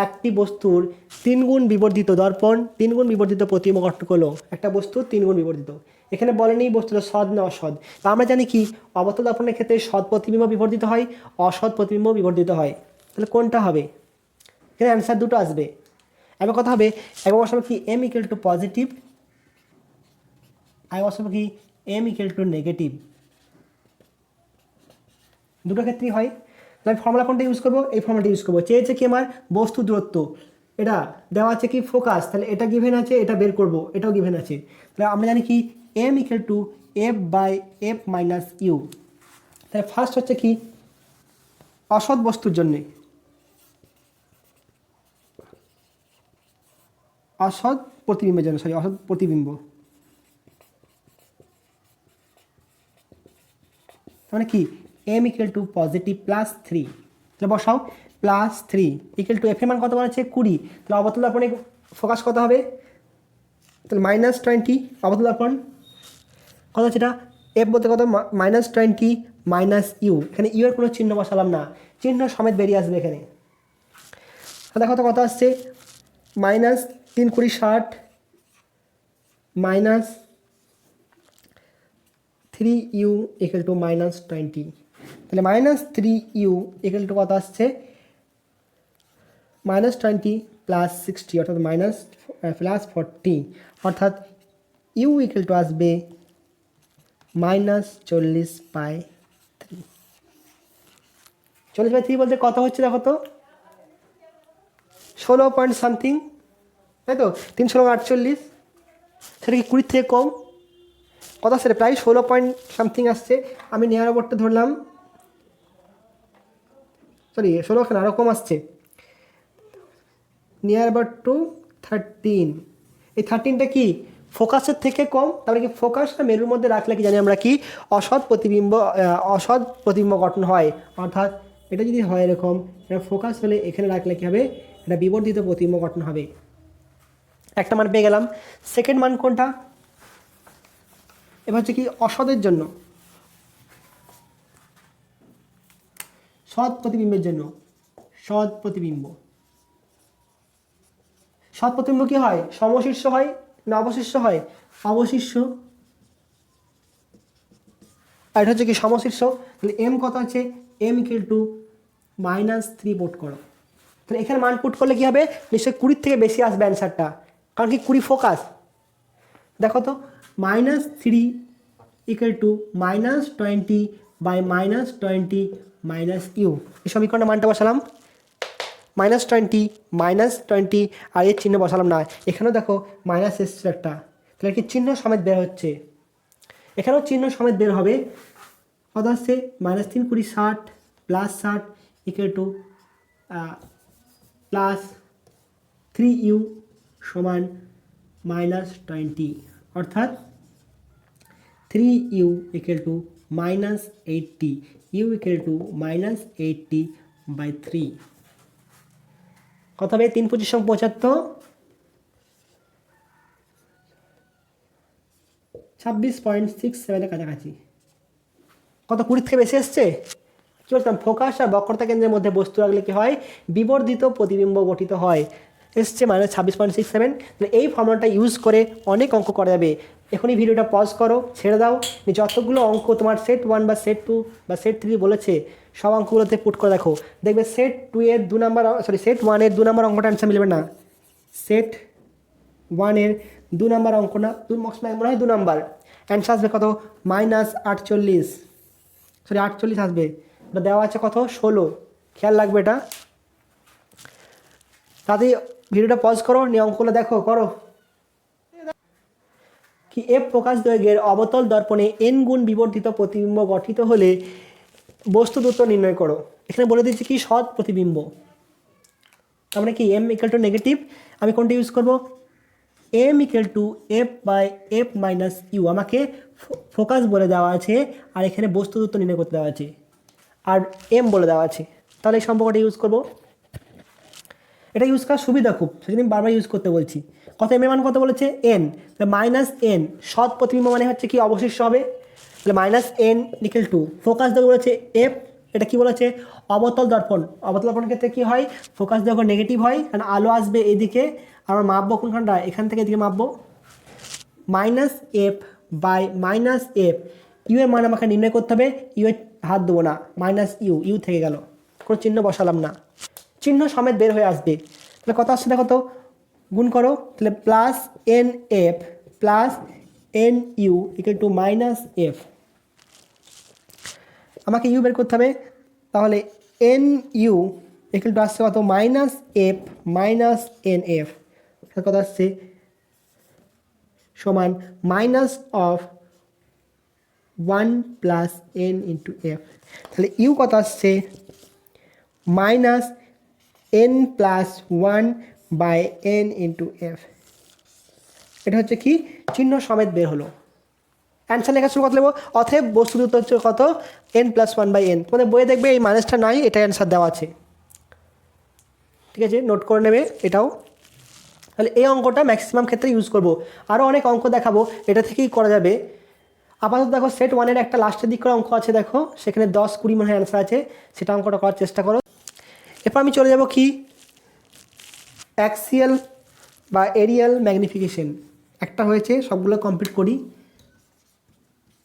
একটি বস্তুর 3 গুণ বিবর্ধিত দর্পণ 3 গুণ বিবর্ধিত প্রতিবিম্ব গঠন করলো। একটা বস্তু 3 গুণ বিবর্ধিত, এখানে বলেনি বস্তুটা সৎ না অসৎ। তা আমরা জানি কি অবতল দর্পণের ক্ষেত্রে সৎ প্রতিবিম্ব বিবর্ধিত হয়, অসৎ প্রতিবিম্ব বিবর্ধিত হয়। তাহলে কোনটা হবে? এখানে অ্যান্সার দুটো আসবে। এবার কথা হবে একবার বসাবো কি এম ইকুয়াল টু পজিটিভ, আর বসাবো কি এম ইকুয়াল টু নেগেটিভ। দুটো ক্ষেত্রেই হয়। তাহলে ফর্মুলা কোনটা ইউজ করবো? এই ফর্মুলাটা ইউজ করবো। চেয়েছে কি আমার বস্তু দূরত্ব, এটা দেওয়া আছে কি ফোকাস, তাহলে এটা গিভেন আছে, এটা বের করব, এটাও গিভেন আছে। তাহলে আমরা জানি কি m equal to f by f minus u. তাহলে ফার্স্ট হচ্ছে কি অসৎ বস্তুর জন্যে, অসৎ প্রতিবিম্বের জন্য, অসৎ প্রতিবিম্ব, মানে কি m equal to positive plus 3। তাহলে বসাও প্লাস 3 ইকুয়াল টু এফ এর মান কত বলা আছে 20। তাহলে অবতল দর্পণে ফোকাস কত হবে? তাহলে -20 অবতল দর্পণ কত আছে এটা এফ বলতে কত -20 মাইনাস ইউ। এখানে ইউ এর কোনো চিহ্ন বসালাম না, চিহ্ন সমেত বেরিয়ে আসবে এখানে। দেখো তো কত আসছে -3 × 60 -3u ইকুয়াল টু -20। তাহলে -3u ইকুয়াল টু কত আসছে -20 প্লাস 60 অর্থাৎ +40, অর্থাৎ ইউ ইকুয়াল টু আসবে -40/3। 40/3 বলতে কত হচ্ছে দেখো তো 16 পয়েন্ট সামথিং, তাই তো 3 16 48, সেটা কি 20 থেকে কম? কত আসছে? প্রায় 16 পয়েন্ট সামথিং আসছে। আমি নেওয়ার ওপরটা ধরলাম, সরি 16 কেন আরও কম আসছে, নিয়ার অ্যাবাউট টু 13। এই 13টা কি ফোকাসের থেকে কম, তারপরে কি ফোকাসটা মেরুর মধ্যে রাখলে কি জানি আমরা কি অসৎ প্রতিবিম্ব গঠন হয়। অর্থাৎ এটা যদি হয় এরকম, এটা ফোকাস হলে এখানে রাখলে কী হবে, এটা বিবর্ধিত প্রতিবিম্ব গঠন হবে। একটা মান পেয়ে গেলাম। সেকেন্ড মান কোনটা? এবার হচ্ছে কি অসতের জন্য, সৎ প্রতিবিম্বের জন্য, সৎ প্রতিবিম্ব। সৎ প্রতিবিম্ব কি হয়? সমশীর্ষ হয় না অবশিষ্ট হয়? অবশিষ্ট। আর এটা হচ্ছে কি সমশীর্ষ। তাহলে এম কত আছে? এম ইকুয়াল টু -3 পুট করো। তাহলে এখানে মান পুট করলে কী হবে? নিশ্চয়ই 20 থেকে বেশি আসবে অ্যান্সারটা, কারণ কি 20 ফোকাস। দেখো তো -3 ইকুয়াল টু -20/-20 মাইনাস ইউ। এই সমীকরণের মানটা বসালাম -20 আর এর চিহ্ন বসালাম না। এখানেও দেখো মাইনাস এসছে একটা, তাহলে কি চিহ্ন সমেত বের হচ্ছে, এখানেও চিহ্ন সমেত বের হবে। কত আসছে? -3 × 60 plus 60 equal to plus 3u সমান -20, অর্থাৎ 3u equal to -80, u equal to -80/3। কত হবে? 3 × 25 = 75, 26.67 কাছাকাছি। কত 20 থেকে বেশি এসছে? কী বলতাম, ফোকাস আর বক্রতা কেন্দ্রের মধ্যে বস্তু রাখলে কী হয়? বিবর্ধিত প্রতিবিম্ব গঠিত হয়। এসছে -26.67। তাহলে এই ফর্মুলাটা ইউজ করে অনেক অঙ্ক করা যাবে। এখনই ভিডিওটা পজ করো, ছেড়ে দাও, যতগুলো অঙ্ক তোমার সেট 1 বা সেট 2 বা সেট 3 বলেছে সব অঙ্কগুলোতে পুট করে দেখো, দেখবে সেট 2 এর 2 নাম্বার, সরি সেট 1 এর 2 নাম্বার অঙ্কটা অ্যান্সার মিলবে না, সেট 1 এর 2 নাম্বার অঙ্ক না, মনে হয় 2 নাম্বার অ্যান্সার আসবে কত? -48, সরি 48 আসবে। এটা দেওয়া আছে কত? 16। খেয়াল রাখবে এটা। তাতে ভিডিওটা পজ করো, নিয়ে অঙ্কগুলো দেখো, করো কি এফ ফোকাস দৈর্ঘ্যের অবতল দর্পণে n গুণ বিবর্ধিত প্রতিবিম্ব গঠিত হলে বস্তু দূরত্ব নির্ণয় করো। এখানে বলে দিচ্ছি কি সৎ প্রতিবিম্ব, তার মানে কি m ইকুয়াল টু নেগেটিভ। আমি কোনটা ইউজ করব? m equal to f/f minus u. আমাকে ফোকাস বলে দেওয়া আছে আর এখানে বস্তু দূরত্ব নির্ণয় করতে দেওয়া আছে আর m বলে দেওয়া আছে, তাহলে এই সম্পর্কটা ইউজ করব। এটা ইউজ করার সুবিধা খুব, সেজন্য আমি বারবার ইউজ করতে বলছি। কত এম এর মান কত বলেছে? n, -n সৎ প্রতিবিম্ব মানে হচ্ছে কি অবশিষ্ট হবে। তাহলে -n ইকুয়াল টু ফোকাস দেওয়া বলেছে f এটা কি বলেছে, অবতল দর্পণ। অবতল দর্পণের ক্ষেত্রে কি হয়, ফোকাস যখন নেগেটিভ হয়, কারণ আলো আসবে এইদিকে, আমরা মাপবো কোনখানটা, এখান থেকে এদিকে মাপবো, minus F by minus F. U এর মান আমাকে নির্ণয় করতে হবে, ইউ এর হাত দেবো না, মাইনাস ইউ, ইউ থেকে গেল, কোনো চিহ্ন বসালাম না, চিহ্ন সমেত বের হয়ে আসবে। তাহলে কত আসছে দেখো তো, গুণ করো, তাহলে plus N F plus N U equal two minus F. আমাকে ইউ বের করতে হবে, তাহলে এন ইউ ইকুয়াল টু আসছে কত, minus f minus n f, কত আসছে সমান minus of 1 plus n into f. তাহলে ইউ কত আসছে, minus n plus 1 by n into f. এটা হচ্ছে কি, চিহ্ন সমেত বের হলো। অ্যান্সার লেখার সময় কত নেবো, অতএব বস্তু দূরত্ব হচ্ছে কত, এন প্লাস 1 বাই এন। তোমাদের বইয়ে দেখবে এই মাইনাসটা নাই, এটা অ্যান্সার দেওয়া আছে, ঠিক আছে, নোট করে নেবে এটাও। তাহলে এই অঙ্কটা ম্যাক্সিমাম ক্ষেত্রে ইউজ করব, আরও অনেক অঙ্ক দেখাবো, এটা থেকেই করা যাবে। আপাতত দেখো সেট 1-এর একটা লাস্টের দিক করে অঙ্ক আছে, দেখো সেখানে 10-20 মনে হয় অ্যান্সার আছে, সেটা অঙ্কটা করার চেষ্টা করো। এরপর আমি চলে যাব কি, অ্যাক্সিয়াল বা এরিয়াল ম্যাগনিফিকেশন। একটা হয়েছে, সবগুলো কমপ্লিট করি।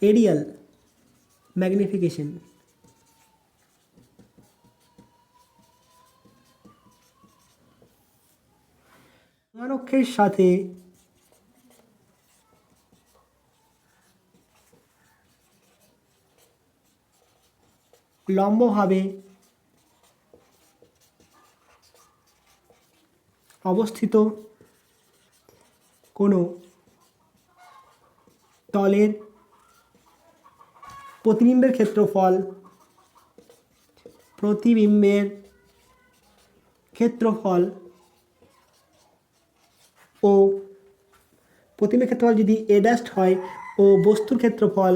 এরিয়াল ম্যাগনিফিকেশন, অক্ষের সাথে লম্বভাবে অবস্থিত কোনো তলের প্রতিবিম্বের ক্ষেত্রফল ও প্রতিবিম্বের ক্ষেত্রফল যদি এ ড্যাশ হয় ও বস্তুর ক্ষেত্রফল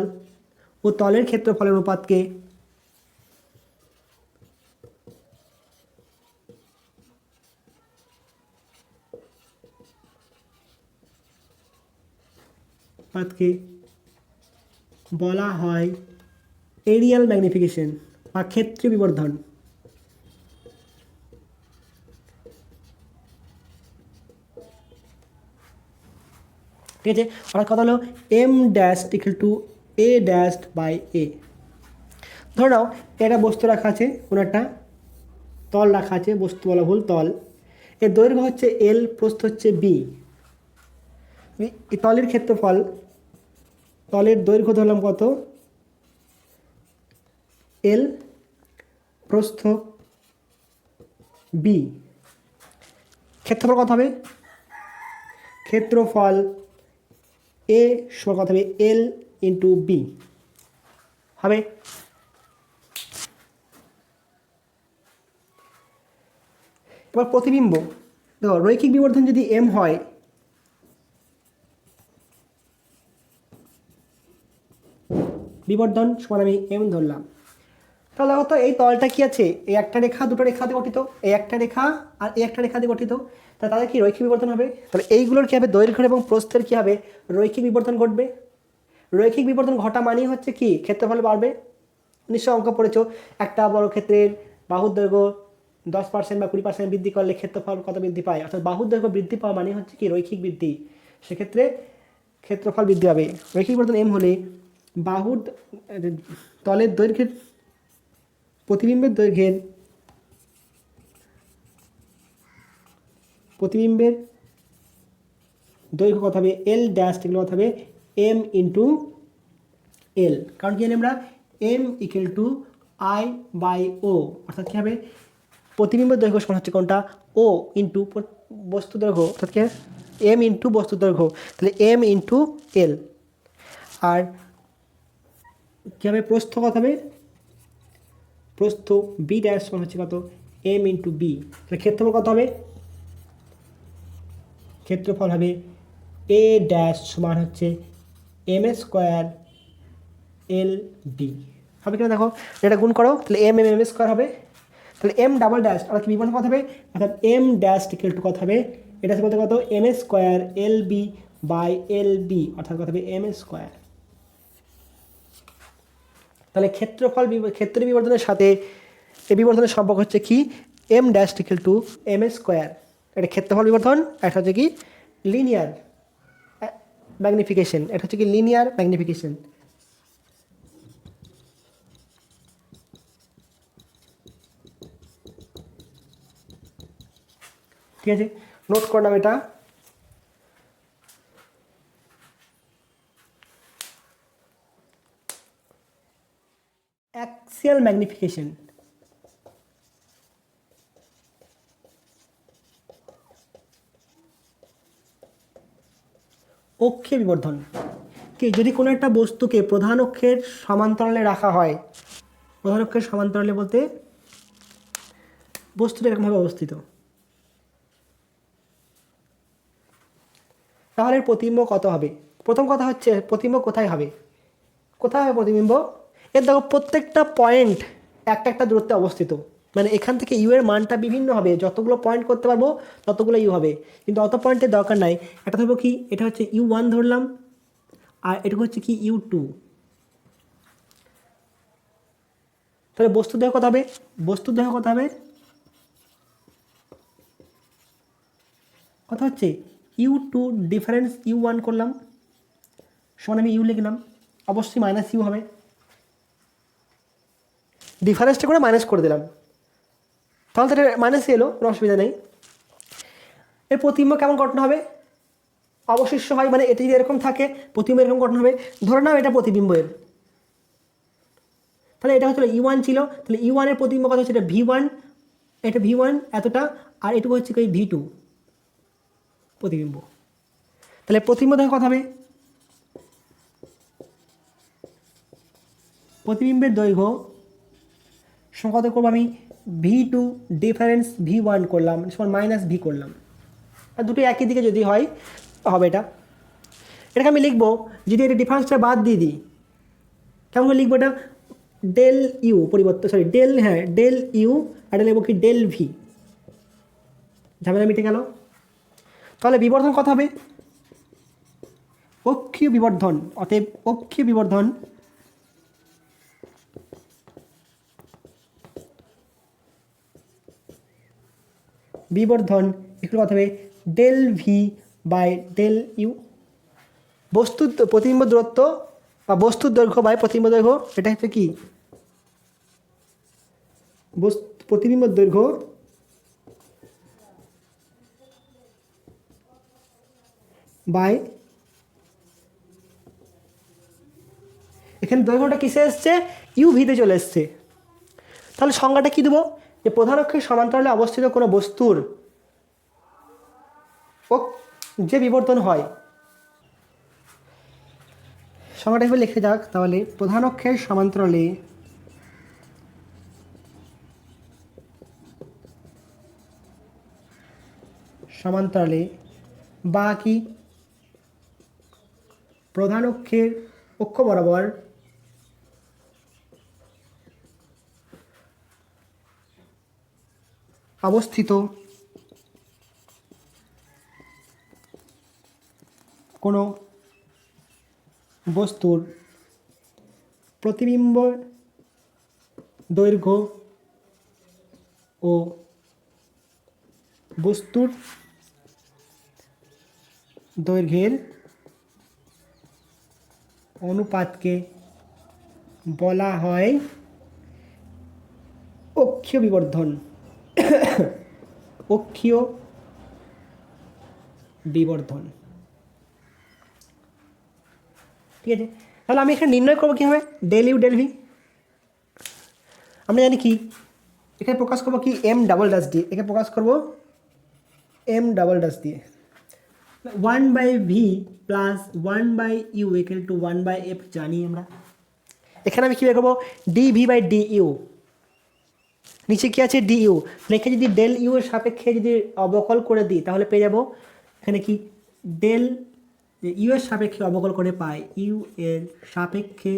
ও তলের ক্ষেত্রফলের অনুপাতকে বলা হয় এরিয়াল ম্যাগনিফিকেশন বা ক্ষেত্রীয় বিবর্ধন। ঠিক আছে, অর্থাৎ কথা হলো M dash equal to A dash by A. ধরে নাও এটা বস্তু রাখা আছে, কোনো একটা তল রাখা আছে, বস্তু বলা ভুল, তল, এর দৈর্ঘ্য হচ্ছে এল, প্রস্থ হচ্ছে বি। তলের ক্ষেত্রফল, তলের দৈর্ঘ্য ধরলাম কত, এল, প্রস্থ বি, ক্ষেত্রফল কত হবে, ক্ষেত্রফল এ সমান কত হবে, এল ইন্টু বি হবে। এবার প্রতিবিম্ব, দেখো রৈখিক বিবর্ধন যদি এম হয়, বিবর্ধন সমান আমি এম ধরলাম, তাহলে দেখো তো এই তলটা কি আছে, এই একটা রেখা দুটো রেখা দিয়ে গঠিত, এই একটা রেখা আর এই একটা রেখা দিয়ে গঠিত, তাহলে তাদের কি রৈখিক বিবর্ধন হবে। তাহলে এইগুলোর কী হবে, দৈর্ঘ্য এবং প্রস্থের কী হবে, রৈখিক বিবর্ধন ঘটবে। রৈখিক বিবর্ধন ঘটা মানেই হচ্ছে কি, ক্ষেত্রফল বাড়বে। নিশ্চয় অঙ্ক পড়েছো, একটা বড় ক্ষেত্রের বাহুর দৈর্ঘ্য 10% বা 20% বৃদ্ধি করলে ক্ষেত্রফল কত বৃদ্ধি পায়, অর্থাৎ বাহুর দৈর্ঘ্য বৃদ্ধি পাওয়া মানে হচ্ছে কি রৈখিক বৃদ্ধি, সেক্ষেত্রে ক্ষেত্রফল বৃদ্ধি হবে। রৈখিক বিবর্ধন এম হলে বাহুর তলের দৈর্ঘ্যের প্রতিবিম্বের দৈর্ঘ্য কত হবে, এল ড্যাশ এগুলো কত হবে, এম ইন্টু এল। কারণ কি জানি আমরা, M equal to I by O, অর্থাৎ কী হবে, প্রতিবিম্বের দৈর্ঘ্য সমান হচ্ছে কোনটা, ও ইন্টু বস্তু দৈর্ঘ্য, অর্থাৎ কি এম ইন্টু বস্তু দৈর্ঘ্য, তাহলে এম ইন্টু এল। আর কী হবে, প্রস্থ কত হবে, প্রস্থ বি ড্যাশ সমান হচ্ছে কত, এম ইন্টু বি। তাহলে ক্ষেত্রফল কত হবে, ক্ষেত্রফল হবে এ ড্যাশ সমান হচ্ছে এম স্কোয়ার এল বি হবে কিনা দেখো, এটা গুণ করো, তাহলে এম এম এম স্কোয়ার হবে, তাহলে এম ডাবল ড্যাশ অর্থাৎ বিবর্ধন কত হবে, অর্থাৎ এম ড্যাশ ইকুয়াল টু কত হবে, এটা বলতে কত, m square l b by l b, অর্থাৎ কত হবে এম স্কোয়ার। তাহলে ক্ষেত্রের বিবর্ধনের সাথে এই বিবর্ধনের সম্পর্ক হচ্ছে কি m dash equal to m square. এটা ক্ষেত্রফল বিবর্ধন, এটা হচ্ছে কি লিনিয়ার ম্যাগনিফিকেশন, এটা হচ্ছে কি লিনিয়ার ম্যাগনিফিকেশন। ঠিক আছে, নোট করলাম এটা। অ্যাক্সিয়াল ম্যাগনিফিকেশন, অক্ষীয় বিবর্ধন কি যদি কোনো একটা বস্তুকে প্রধান অক্ষের সমান্তরালে রাখা হয়, প্রধান অক্ষের সমান্তরালে বলতে বস্তুটা এরকমভাবে অবস্থিত, তাহলে এর প্রতিবিম্ব কত হবে? প্রথম কথা হচ্ছে প্রতিবিম্ব কোথায় হবে, কোথায় হবে প্রতিবিম্ব? এর দেখো প্রত্যেকটা পয়েন্ট একটা একটা দূরত্বে অবস্থিত, মানে এখান থেকে ইউ এর মানটা বিভিন্ন হবে, যতগুলো পয়েন্ট করতে পারবো ততগুলো ইউ হবে, কিন্তু অত পয়েন্টের দরকার নাই। এটা ধরবো কি, এটা হচ্ছে U1 ধরলাম, আর এটা হচ্ছে কি U2। তাহলে বস্তুর দৈর্ঘ্য কত হবে? বস্তুর দৈর্ঘ্য কত হবে? কত হচ্ছে U2 ডিফারেন্স U1 করলাম, সমান আমি ইউ লিখলাম, অবশ্যই মাইনাস ইউ হবে, ডিফারেন্সটা করে মাইনাস করে দিলাম, তাহলে তো এটা মাইনাস এলো, কোনো অসুবিধা নেই। এর প্রতিবিম্ব কেমন গঠন হবে? অবশিষ্ট হয়, মানে এটি যদি এরকম থাকে প্রতিবিম্ব এরকম গঠন হবে। ধরে নাও এটা প্রতিবিম্ব এর, তাহলে এটা হচ্ছে U1 ছিল, তাহলে U1 এর প্রতিবিম্ব কত হচ্ছে? এটা V1, এটা V1 এতটা, আর এটুকু হচ্ছে কি V2 প্রতিবিম্ব। তাহলে প্রতিবিম্ব দেখো কত হবে? প্রতিবিম্বের দৈর্ঘ্য সমান কত করবো আমি? V2 ডিফারেন্স V1 করলাম সমান মাইনাস V করলাম, আর দুটো একই দিকে যদি হয় হবে এটা। এটাকে আমি লিখবো, যদি এটা ডিফারেন্সটা বাদ দিয়ে দিই কেমন করে লিখবো? এটা ডেল ইউ পরিবর্তন, সরি ডেল, হ্যাঁ ডেল ইউ, আর এটা লিখবো কি ডেল ভি, ঝামেলা মিটে গেল। তাহলে বিবর্ধন কত হবে? অক্ষীয় বিবর্ধন, অতএব অক্ষীয় বিবর্ধন একটু কথা হবে del v by del u. বস্তুর প্রতিবিম্ব দূরত্ব বা বস্তুর দৈর্ঘ্য বাই প্রতিবিম্ব দৈর্ঘ্য, এটা হচ্ছে কি প্রতিবিম্ব দৈর্ঘ্য বাই, এখানে দৈর্ঘ্যটা কিসে এসছে? ইউ ভিতে চলে এসছে। তাহলে সংজ্ঞাটা কি দেবো? যে প্রধান অক্ষের সমান্তরালে অবস্থিত কোনো বস্তুর যে বিবর্তন হয়, সংজ্ঞাটা হিসেবে লিখে যাক। তাহলে প্রধান অক্ষের সমান্তরালে বা কি প্রধান অক্ষের অক্ষ বরাবর অবস্থিত কোনো বস্তুর প্রতিবিম্ব দৈর্ঘ্য ও বস্তুর দৈর্ঘ্যের অনুপাতকে বলা হয় অক্ষীয় বিবর্ধন। অক্ষীয় বিবর্ধন, ঠিক আছে। তাহলে আমি এখানে নির্ণয় করবো কীভাবে? ডেল ইউ ডেল ভি আমরা জানি কি, এখানে প্রকাশ করবো কি এম ডাবল ড্যাশ দিয়ে, এখানে প্রকাশ করবো এম ডাবল ড্যাশ দিয়ে, 1/v plus 1/u equal to 1/f জানি আমরা। এখানে আমি কী বের করবো? dv/du, নিচে কি আছে? du, লেখে যদি ডেল ইউ এর সাপেক্ষে যদি অবকল করে দিই তাহলে পেয়ে যাবো এখানে কি ডেল ইউ এর সাপেক্ষে অবকল করে পাই, ইউ এর সাপেক্ষে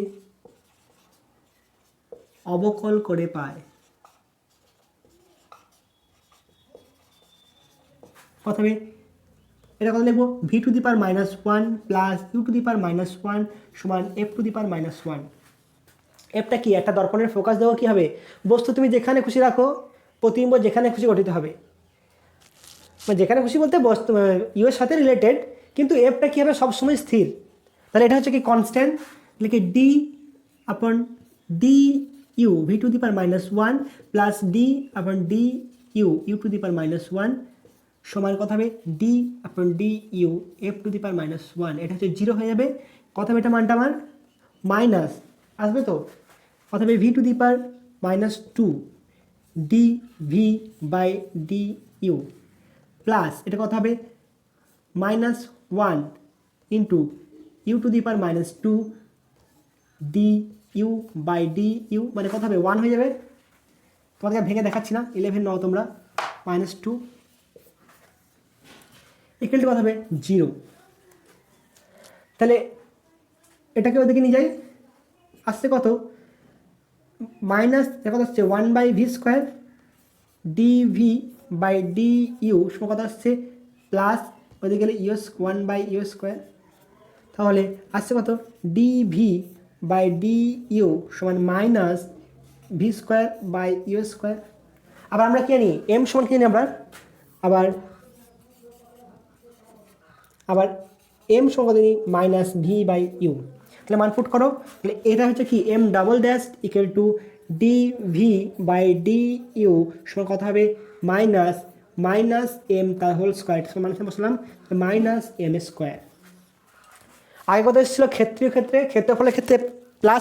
অবকল করে পাই কত হবে? এটা কত লিখবো? v⁻⁻1 প্লাস u⁻⁻1 সমান f⁻⁻1। এফটা কি, একটা দর্পণের ফোকাস দেওয়া কী হবে, বস্তু তুমি যেখানে খুশি রাখো, প্রতিবিম্ব যেখানে খুশি গঠিত হবে, মানে যেখানে খুশি বলতে বস্তু ইউ এর সাথে রিলেটেড, কিন্তু এফটা কী হবে, সবসময় স্থির। তাহলে এটা হচ্ছে কি কনস্ট্যান্ট, লিখে D upon D U V to the power -1 plus D upon D U U to the power -1 সমান কথা হবে D upon D U F to the power -1। এটা হচ্ছে 0 হয়ে যাবে। কথা হবে এটা মানটা আমার মাইনাস আসবে, তো কথা হবে v to the power -2 d v by d u plus এটা কথা হবে -1 into u to the power -2 d u by d u, মানে কথা হবে 1 হয়ে যাবে। তোমাদেরকে ভেঙে দেখাচ্ছি না, 11 নাও তোমরা, -2 ইকুয়াল টু কথা হবে 0। তাহলে এটাকে ওদিকে নিয়ে যাই, আসছে কত মাইনাস, এর কথা হচ্ছে 1/v² d v by d u সমান কথা আসছে প্লাস ওদিকে গেলে ইউএস 1/u², তাহলে আসছে কত d v by d u সমান -v²/u²। আবার আমরা কি জানি এম সমান কি জানি আমরা, আবার এম সমান কত জানি -v/u। তাহলে মান পুট করো, তাহলে এটা হচ্ছে কি m double dash equal to d v by d u সমান কথা হবে -m তার হোল স্কোয়ার, সমান বসলাম -m²। আগে কত এসেছিলো ক্ষেত্রীয় ক্ষেত্রে, ক্ষেত্রফলের ক্ষেত্রে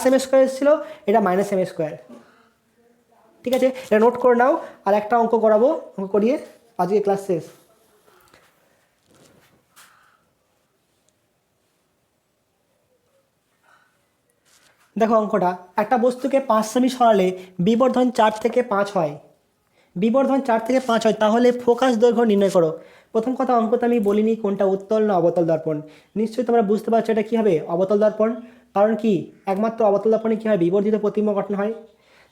+m² এসেছিলো, এটা -m²। ঠিক আছে, এটা নোট করে নাও। আর একটা অঙ্ক করাবো, অঙ্ক করিয়ে আজকে ক্লাস শেষ। দেখো অঙ্কটা, একটা বস্তুকে 5 সেমি সরালে বিবর্ধন 4 থেকে 5 হয়, বিবর্ধন 4 থেকে 5 হয়, তাহলে ফোকাস দৈর্ঘ্য নির্ণয় করো। প্রথম কথা, অঙ্কতে আমি বলিনি কোনটা উত্তল না অবতল দর্পণ। নিশ্চয়ই তোমরা বুঝতে পারছো এটা কী হবে, অবতল দর্পণ। কারণ কি, একমাত্র অবতল দর্পণে কী হয়, বিবর্ধিত প্রতিবিম্ব গঠন হয়।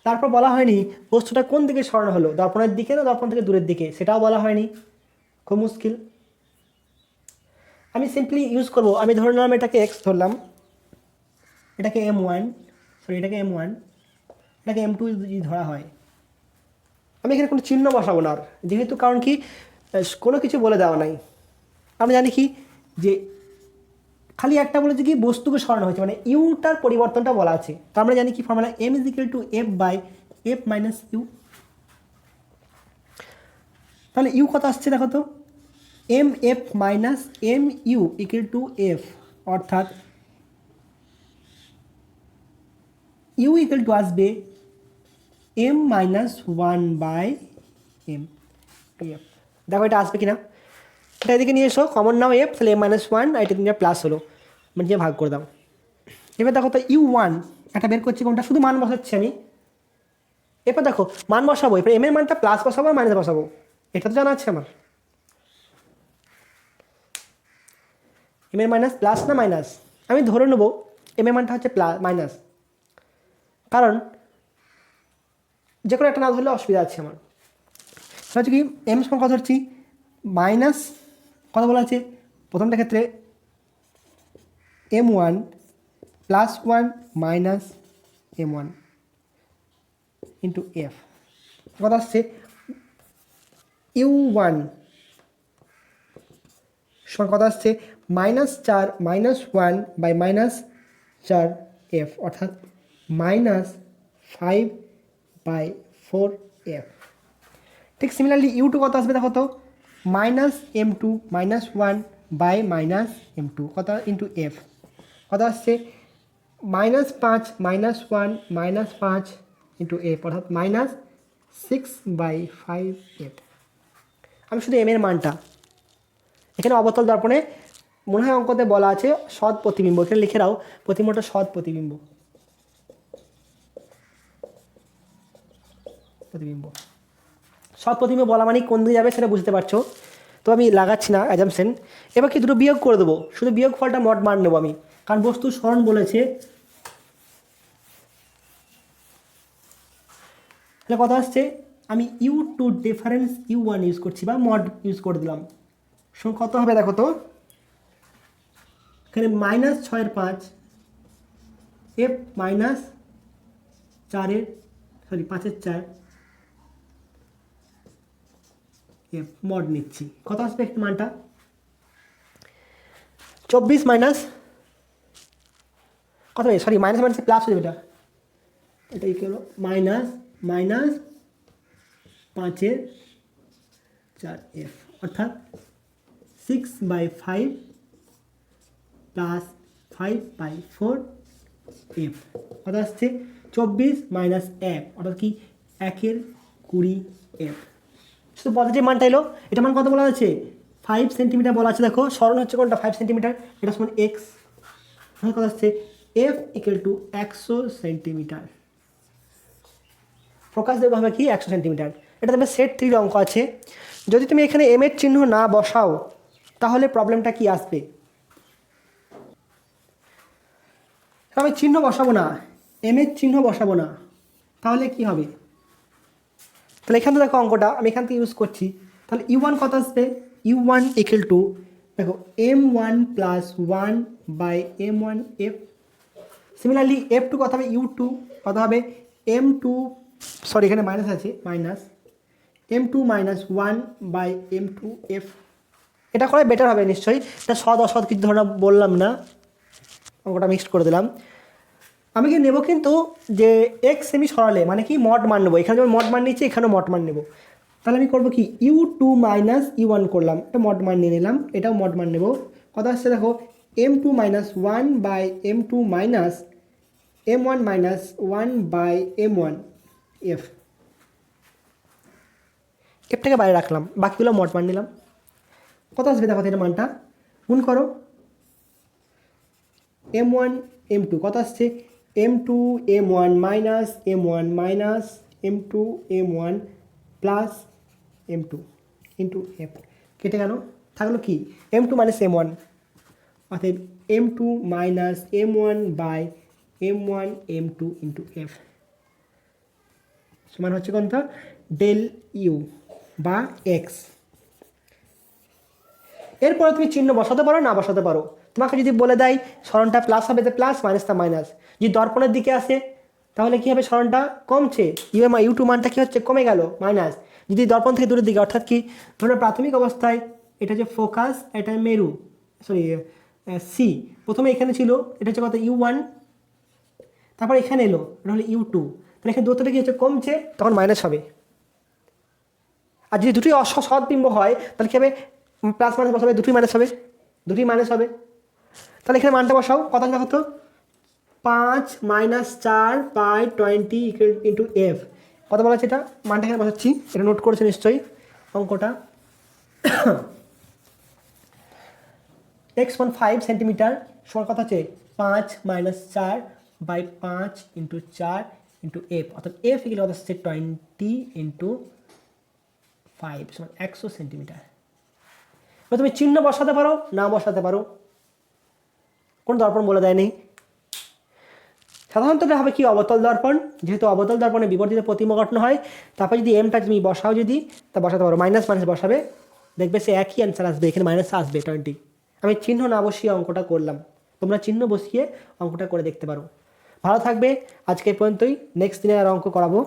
তারপর বলা হয়নি বস্তুটা কোন দিকে সরানো হলো, দর্পণের দিকে না দর্পণ থেকে দূরের দিকে, সেটাও বলা হয়নি। খুব মুশকিল। আমি সিম্পলি ইউজ করব, আমি ধরে নিলাম এটাকে এক্স ধরলাম, এটাকে m1, সরি এটাকে m1, এটাকে m2 যদি ধরা হয়, আমি এখানে কোনো চিহ্ন বসাবো না আর, যেহেতু কারণ কি কোনো কিছু বলে দেওয়া নাই। আমরা জানি কি যে খালি একটা বলেছে কি বস্তুকে সরানো হয়েছে, মানে ইউটার পরিবর্তনটা বলা আছে। তো আমরা জানি কি ফর্মুলা, m = f/f - u। তাহলে ইউ কত আসছে দেখো তো, mf - mu = f, অর্থাৎ ইউ ইকুয়াল টু আসবে m - 1/m f। দেখো এটা আসবে কিনা, এটা এদিকে নিয়ে এসো, কমন নাও f, তাহলে m - 1 আর এটা তিনটা প্লাস হলো, মানে যে ভাগ করে দাও। এবার দেখো তো u1 একটা বের করছি, কোনটা শুধু মান বসাচ্ছি আমি। এরপর দেখো মান বসাবো, এরপর m এর মানটা প্লাস বসাবো আর মাইনাস বসাবো, এটা তো জানা আছে আমার। m এর মাইনাস প্লাস না মাইনাস, আমি ধরে নেবো m এর মানটা হচ্ছে প্লাস মাইনাস, কারণ যে কোনো একটা না ধরলে অসুবিধা আছে আমার। হচ্ছে কি m সমান কত ধরছি, মাইনাস কত বলা আছে প্রথমটা ক্ষেত্রে m1 + 1 minus m1 into f, কত আসছে u1 সমান কত আসছে -4 - 1 বাই -4f, অর্থাৎ -5/4f। ঠিক সিমিলারলি u2 কত আসবে দেখো তো, -m2 - 1 বাই -m2 কত ইন্টু f, কত আসছে -5 - 1 -5 ইন্টু f, অর্থাৎ -6/5f। আমি শুধু m এর মানটা, এখানে অবতল দর্পণে মনে হয় অঙ্কতে বলা আছে সৎ প্রতিবিম্ব, এখানে লিখে দাও প্রতিবিম্বটা সৎ প্রতিবিম্ব, সৎ প্রতিবিম্ব বলা মানে কোন দিকে যাবে সেটা বুঝতে পারছো, তো আমি লাগাচ্ছি না অ্যাজাম্পশন। এবার কি দুটো বিয়োগ করে দেবো, শুধু বিয়োগ ফলটা মড মান নেবো আমি, কারণ বস্তু স্মরণ বলেছে। তাহলে কথা আসছে আমি u2 ডিফারেন্স u1 ইউজ করছি বা মড ইউজ করে দিলাম, সঙ্গে কত হবে দেখো তো, এখানে -6/5 f - 4 5 4 এফ মড নিচ্ছি, কত আসবে একটু মানটা? 24 মাইনাস কত, সরি মাইনাস মাইনাস প্লাস হয়ে যাবে, এটাই কি হলো মাইনাস 5/4 এফ, অর্থাৎ 6/5 প্লাস 5/4 এফ, কত আসছে 24 মাইনাস এফ, অর্থাৎ কি 1/20 এফ। শুধু পজিটিভ মানটা এলো, এটা মান কত বলা আছে 5 সেন্টিমিটার বলা আছে। দেখো স্মরণ হচ্ছে কোনটা 5 সেন্টিমিটার, এটা সমান এক্স, কত আসছে F equal to 100 centimetre. Focus দেবো হবে কি 100 সেন্টিমিটার। এটা তবে সেট 3 অঙ্ক আছে, যদি তুমি এখানে এম এর চিহ্ন না বসাও তাহলে প্রবলেমটা কি আসবে? আমি চিহ্ন বসাবো না, এম এর চিহ্ন বসাবো না, তাহলে কি হবে? তাহলে এখান থেকে দেখো অঙ্কটা আমি এখান থেকে ইউজ করছি, তাহলে U1 কত আসবে, U1 ইকুয়াল টু দেখো M1 plus 1/M1 F. Similarly F2 কত হবে, U2 কত হবে M2, সরি এখানে মাইনাস আছে, minus M2 minus 1/M2 F. এটা করে বেটার হবে নিশ্চয়ই, এটা সদ অসৎ কিছু ধরনের বললাম না, অঙ্কটা মিক্সড করে দিলাম। আমি কি নেব কিন্তু যে এক্স সেমি সরালে মানে কি মড মান নেবো, এখানে যেমন মড মান নিচ্ছি এখানেও মড মান নেবো। তাহলে আমি করবো কি U2 মাইনাস U1 করলাম, এটা মড মান নিয়ে নিলাম, এটাও মড মান নেবো। কত আসছে দেখো M2 minus 1/M2 minus M1 minus 1/M1 F. এফটাকে বাইরে রাখলাম, বাকিগুলো মড মান নিলাম। কত আসবে দেখো এটা মানটা, গুণ করো M1 M2 কত আসছে M2 M1 minus M1 minus M2 M1 plus M2 into F, কেটে গেল, থাকলো কি M2 মাইনাস M1, অর্থাৎ M2 minus M1/M1 M2 into F সমান হচ্ছে কোনটা ডেল ইউ বা এক্স। এরপরে তুমি চিহ্ন বসাতে পারো না বসাতে পারো, তোমাকে যদি বলে দেয় সরণটা প্লাস হবে তো প্লাস, মাইনাসটা মাইনাস, যদি দর্পণের দিকে আসে তাহলে কী হবে সরণটা কমছে, U2 মানটা কী হচ্ছে কমে গেল মাইনাস, যদি দর্পণ থেকে দূরের দিকে, অর্থাৎ কি ধরো প্রাথমিক অবস্থায় এটা হচ্ছে ফোকাস, এটা মেরু, সরি সি, প্রথমে এখানে ছিল এটা হচ্ছে কত U1, তারপর এখানে এলো এটা হলো U2, তাহলে এখানে দূরত্বটা কী হচ্ছে কমছে, তখন মাইনাস হবে। আর যদি দুটোই সৎবিম্ব হয় তাহলে কী হবে প্লাস মাইনাস বসাবে, দুটোই মাইনাস হবে, দুটোই মাইনাস হবে। তাহলে এখানে মানটা বসাও, কত দেখো তো 5 মাইনাস 4/20 ইন্টু এফ, কত বলা আছে এটা, মানটা এখানে বসাচ্ছি, এটা নোট করেছে নিশ্চয়ই অঙ্কটা। x সমান 5 সেন্টিমিটার সমান কত আছে 5 মাইনাস 4/5 ইন্টু 4 ইন্টু এফ, অর্থাৎ এফ এগুলো কত হচ্ছে 20 ইন্টু 5 সমান 100 সেন্টিমিটার। এবার তুমি চিহ্ন বসাতে পারো না বসাতে পারো, কোন দর্পণ বলে দেয়নি। সাধারণত এটা হবে কি অবতল দর্পণ, যেহেতু অবতল দর্পণে বিবর্তিত প্রতিবিম্ব গঠন হয়। তারপর যদি এমটা তুমি বসাও, যদি তা বসাতে পারো, মাইনাস মাইনাস বসাবে, দেখবে সে একই অ্যান্সার আসবে, এখানে মাইনাস আসবে 20। আমি চিহ্ন না বসিয়ে অঙ্কটা করলাম, তোমরা চিহ্ন বসিয়ে অঙ্কটা করে দেখতে পারো। ভালো থাকবে, আজকে এই পর্যন্তই, নেক্সট দিনে আর অঙ্ক করাবো।